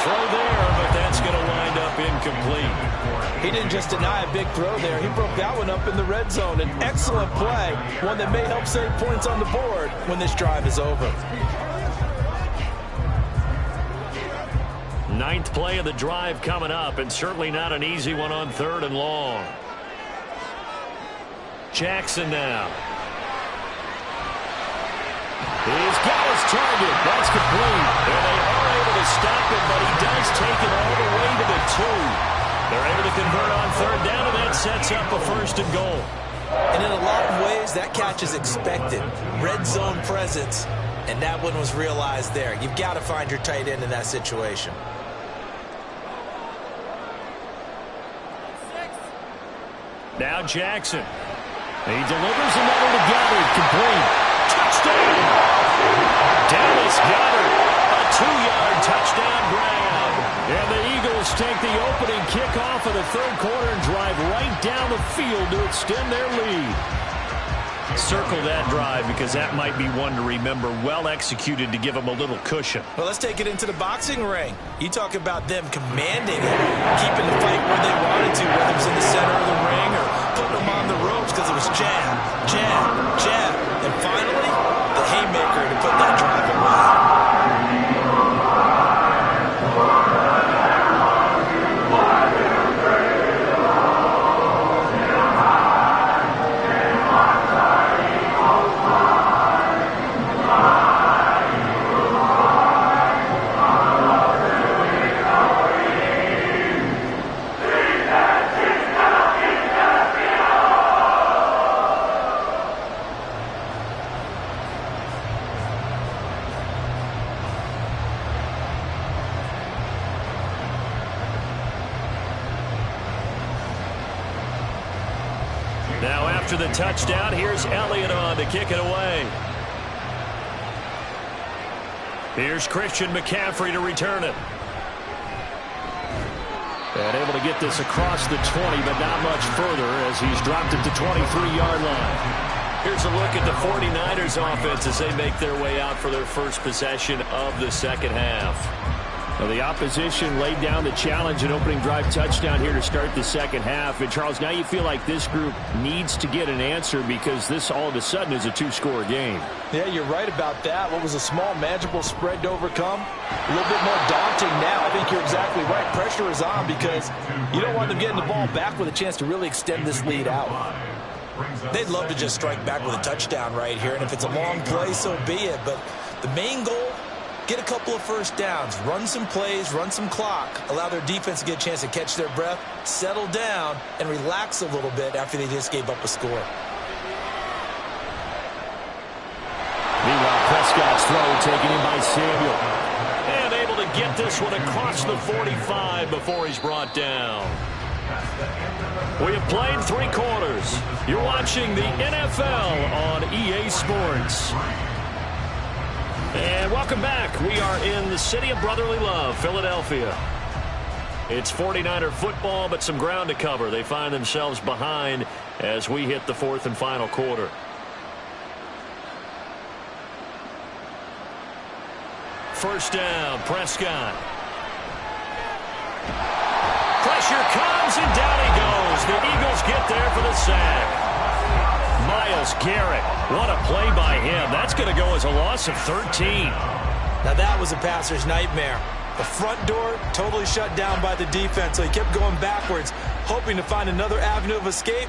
throw there, but that's going to wind up incomplete. He didn't just deny a big throw there. He broke that one up in the red zone. An excellent play, one that may help save points on the board when this drive is over. 9th play of the drive coming up, and certainly not an easy one on 3rd and long. Jackson now. He's got his target. That's complete. And they are able to stop him, but he does take it all the way to the 2. They're able to convert on 3rd down, and that sets up a 1st and goal. And in a lot of ways, that catch is expected. Red zone presence, and that one was realized there. You've got to find your tight end in that situation. Now Jackson. He delivers another to Goddard. Complete. Touchdown. Dallas Goddard. A 2-yard touchdown grab. And the Eagles take the opening kickoff of the 3rd quarter and drive right down the field to extend their lead. Circle that drive because that might be one to remember. Well executed to give them a little cushion. Well, let's take it into the boxing ring. You talk about them commanding it, keeping the fight where they wanted to, whether it's in the center of the ring or putting them on the ropes because it was jab, jab, jab. And finally, the haymaker to put that drive away. Now after the touchdown, here's Elliott on to kick it away. Here's Christian McCaffrey to return it. And able to get this across the 20, but not much further as he's dropped it to 23-yard line. Here's a look at the 49ers offense as they make their way out for their first possession of the 2nd half. Well, the opposition laid down the challenge, an opening drive touchdown here to start the 2nd half. And, Charles, now you feel like this group needs to get an answer because this all of a sudden is a 2-score game. Yeah, you're right about that. What was a small, manageable spread to overcome? A little bit more daunting now. I think you're exactly right. Pressure is on because you don't want them getting the ball back with a chance to really extend this lead out. They'd love to just strike back with a touchdown right here, and if it's a long play, so be it. But the main goal, get a couple of first downs, run some plays, run some clock, allow their defense to get a chance to catch their breath, settle down, and relax a little bit after they just gave up a score. Meanwhile, Prescott's throw taken in by Samuel. And able to get this one across the 45 before he's brought down. We have played 3 quarters. You're watching the NFL on EA Sports. And welcome back. We are in the city of brotherly love, Philadelphia. It's 49er football, but some ground to cover. They find themselves behind as we hit the 4th and final quarter. First down, Prescott. Pressure comes, and down he goes. The Eagles get there for the sack. Myles Garrett, what a play by him. That's going to go as a loss of 13. Now that was a passer's nightmare. The front door totally shut down by the defense, so he kept going backwards, hoping to find another avenue of escape.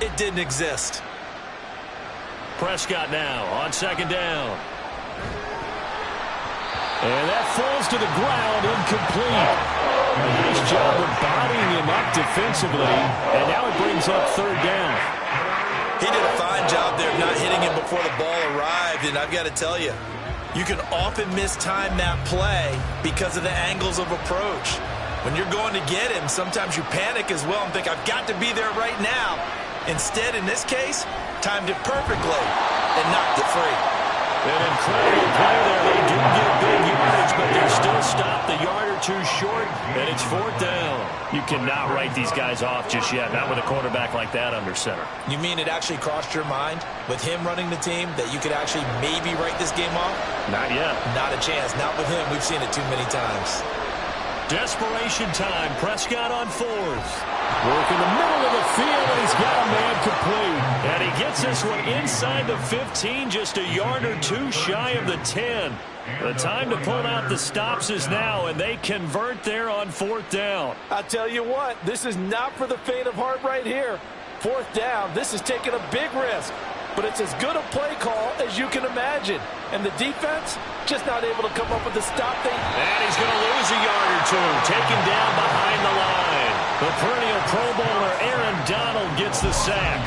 It didn't exist. Prescott now on 2nd down. And that falls to the ground, incomplete. A nice job of bodying him up defensively, and now it brings up 3rd down. He did a fine job there of not hitting him before the ball arrived, and I've got to tell you, you can often mistime that play because of the angles of approach. When you're going to get him, sometimes you panic as well and think, I've got to be there right now. Instead, in this case, timed it perfectly and knocked it free. An incredible play there. They do get big yardage, but they're still stopped the yard or 2 It's fourth down. You cannot write these guys off just yet, not with a quarterback like that under center. You mean it actually crossed your mind with him running the team that you could actually maybe write this game off? Not yet. Not a chance. Not with him. We've seen it too many times. Desperation time. Prescott on fourth. Work in the middle of the field, and he's got a man complete. And he gets this one inside the 15, just a yard or two shy of the 10. The time to pull out the stops is now, and they convert there on fourth down. I'll tell you what, this is not for the faint of heart right here. Fourth down, this is taking a big risk. But it's as good a play call as you can imagine. And the defense just not able to come up with the stop. And he's going to lose a yard or two. Taken down behind the line. The perennial Pro Bowler Aaron Donald gets the sack.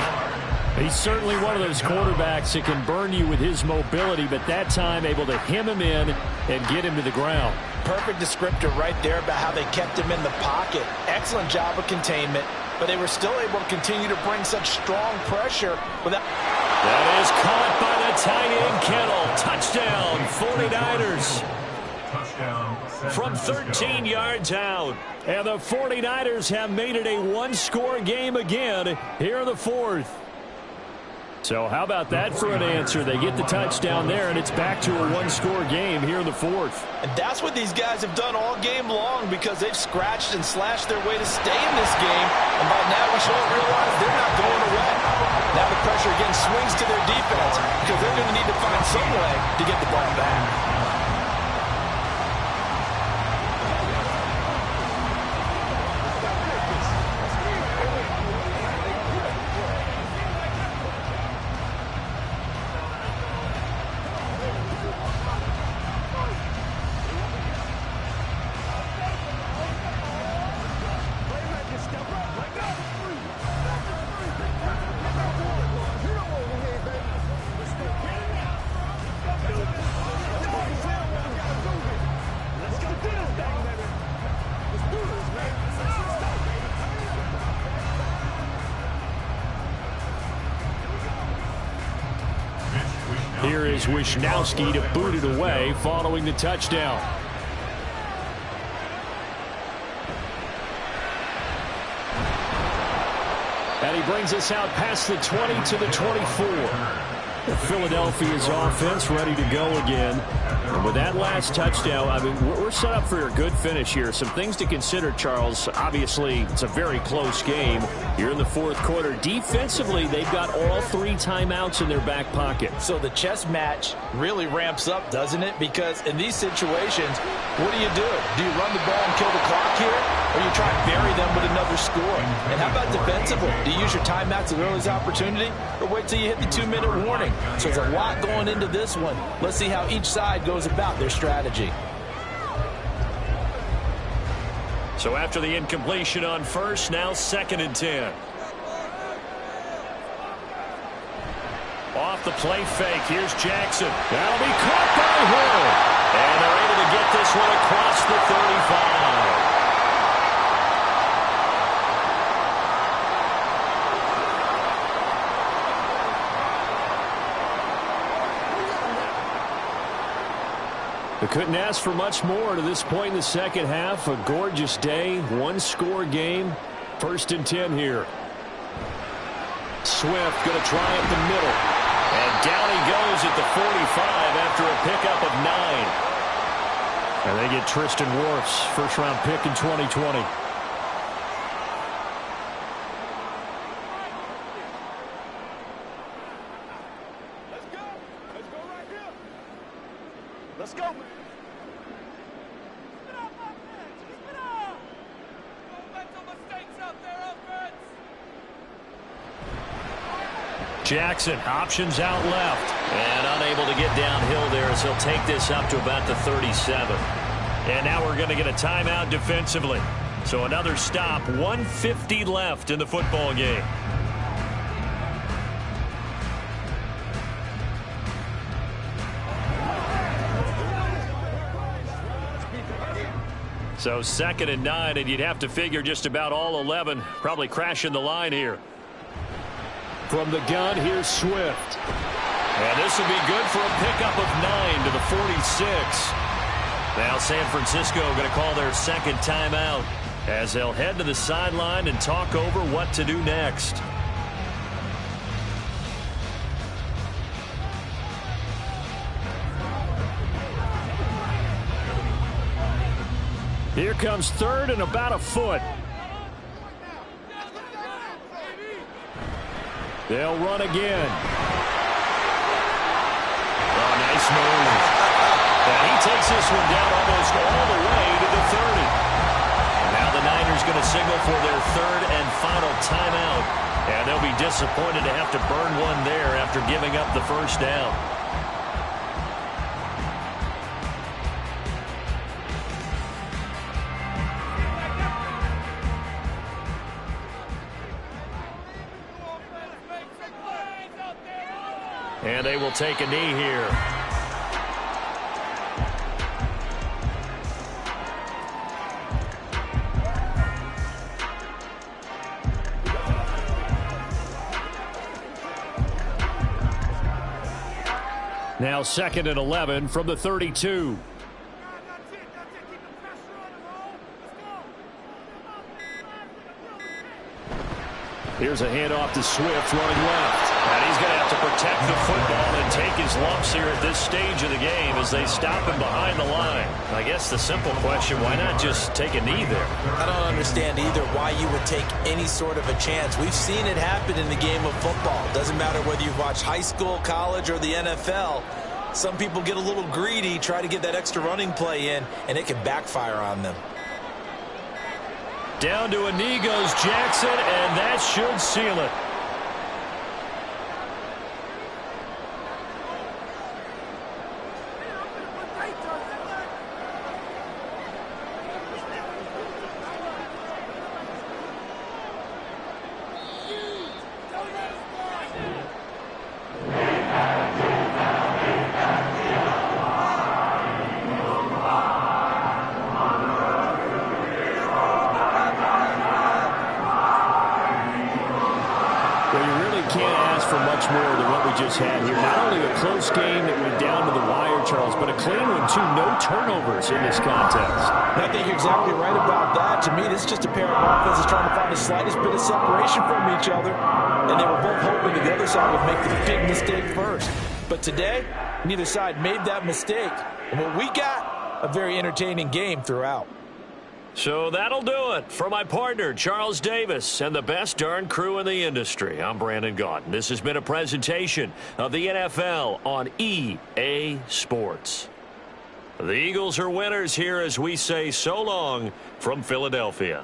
He's certainly one of those quarterbacks that can burn you with his mobility, but that time able to hem him in and get him to the ground. Perfect descriptor right there about how they kept him in the pocket. Excellent job of containment, but they were still able to continue to bring such strong pressure without... That is caught by the tight end Kittle. Touchdown, 49ers. Touchdown. From 13 yards out. And the 49ers have made it a one-score game again here in the fourth. So how about that for an answer? They get the touchdown there, and it's back to a one-score game here in the fourth. And that's what these guys have done all game long because they've scratched and slashed their way to stay in this game. And by now we should realize they're not going away. Now the pressure again swings to their defense because they're going to need to find some way to get the ball back. Here is Wisnowski to boot it away following the touchdown. And he brings us out past the 20 to the 24. Philadelphia's offense ready to go again. And with that last touchdown, I mean, we're set up for a good finish here. Some things to consider, Charles. Obviously, it's a very close game. You're in the fourth quarter. Defensively, they've got all three timeouts in their back pocket. So the chess match really ramps up, doesn't it? Because in these situations, what do? Do you run the ball and kill the clock here? Or you try and bury them with another score? And how about defensively? Do you use your timeouts at earliest opportunity? Or wait till you hit the 2-minute warning? So there's a lot going into this one. Let's see how each side goes about their strategy. So after the incompletion on first, now 2nd and 10. Off the play fake, here's Jackson. That'll be caught by Hill. And they're able to get this one across the 35. They couldn't ask for much more to this point in the second half. A gorgeous day, one-score game. 1st and 10 here. Swift going to try up the middle. And down he goes at the 45 after a pickup of 9. And they get Tristan Wirfs, first-round pick in 2020. Let's go. Jackson, options out left. And unable to get downhill there as he'll take this up to about the 37. And now we're going to get a timeout defensively. So another stop, 1:50 left in the football game. So 2nd and 9, and you'd have to figure just about all 11 probably crashing the line here. From the gun, here's Swift. And this will be good for a pickup of 9 to the 46. Now San Francisco going to call their second timeout as they'll head to the sideline and talk over what to do next. Here comes third and about a foot. They'll run again. Oh, nice move. And he takes this one down almost all the way to the 30. Now the Niners going to signal for their third and final timeout. And they'll be disappointed to have to burn one there after giving up the first down. And they will take a knee here. Now 2nd and 11 from the 32. Here's a handoff to Swift running left. And he's going to have to protect the football and take his lumps here at this stage of the game as they stop him behind the line. I guess the simple question, why not just take a knee there? I don't understand either why you would take any sort of a chance. We've seen it happen in the game of football. Doesn't matter whether you've watched high school, college, or the NFL. Some people get a little greedy, try to get that extra running play in, and it can backfire on them. Down to a knee goes Jackson, and that should seal it. More than what we just had here. Not only a close game that went down to the wire, Charles, but a clean one, too. No turnovers in this contest. I think you're exactly right about that. To me, this is just a pair of offenses trying to find the slightest bit of separation from each other, and they were both hoping that the other side would make the big mistake first. But today, neither side made that mistake. And what we got, a very entertaining game throughout. So that'll do it for my partner, Charles Davis, and the best darn crew in the industry. I'm Brandon Gaudin. This has been a presentation of the NFL on EA Sports. The Eagles are winners here as we say so long from Philadelphia.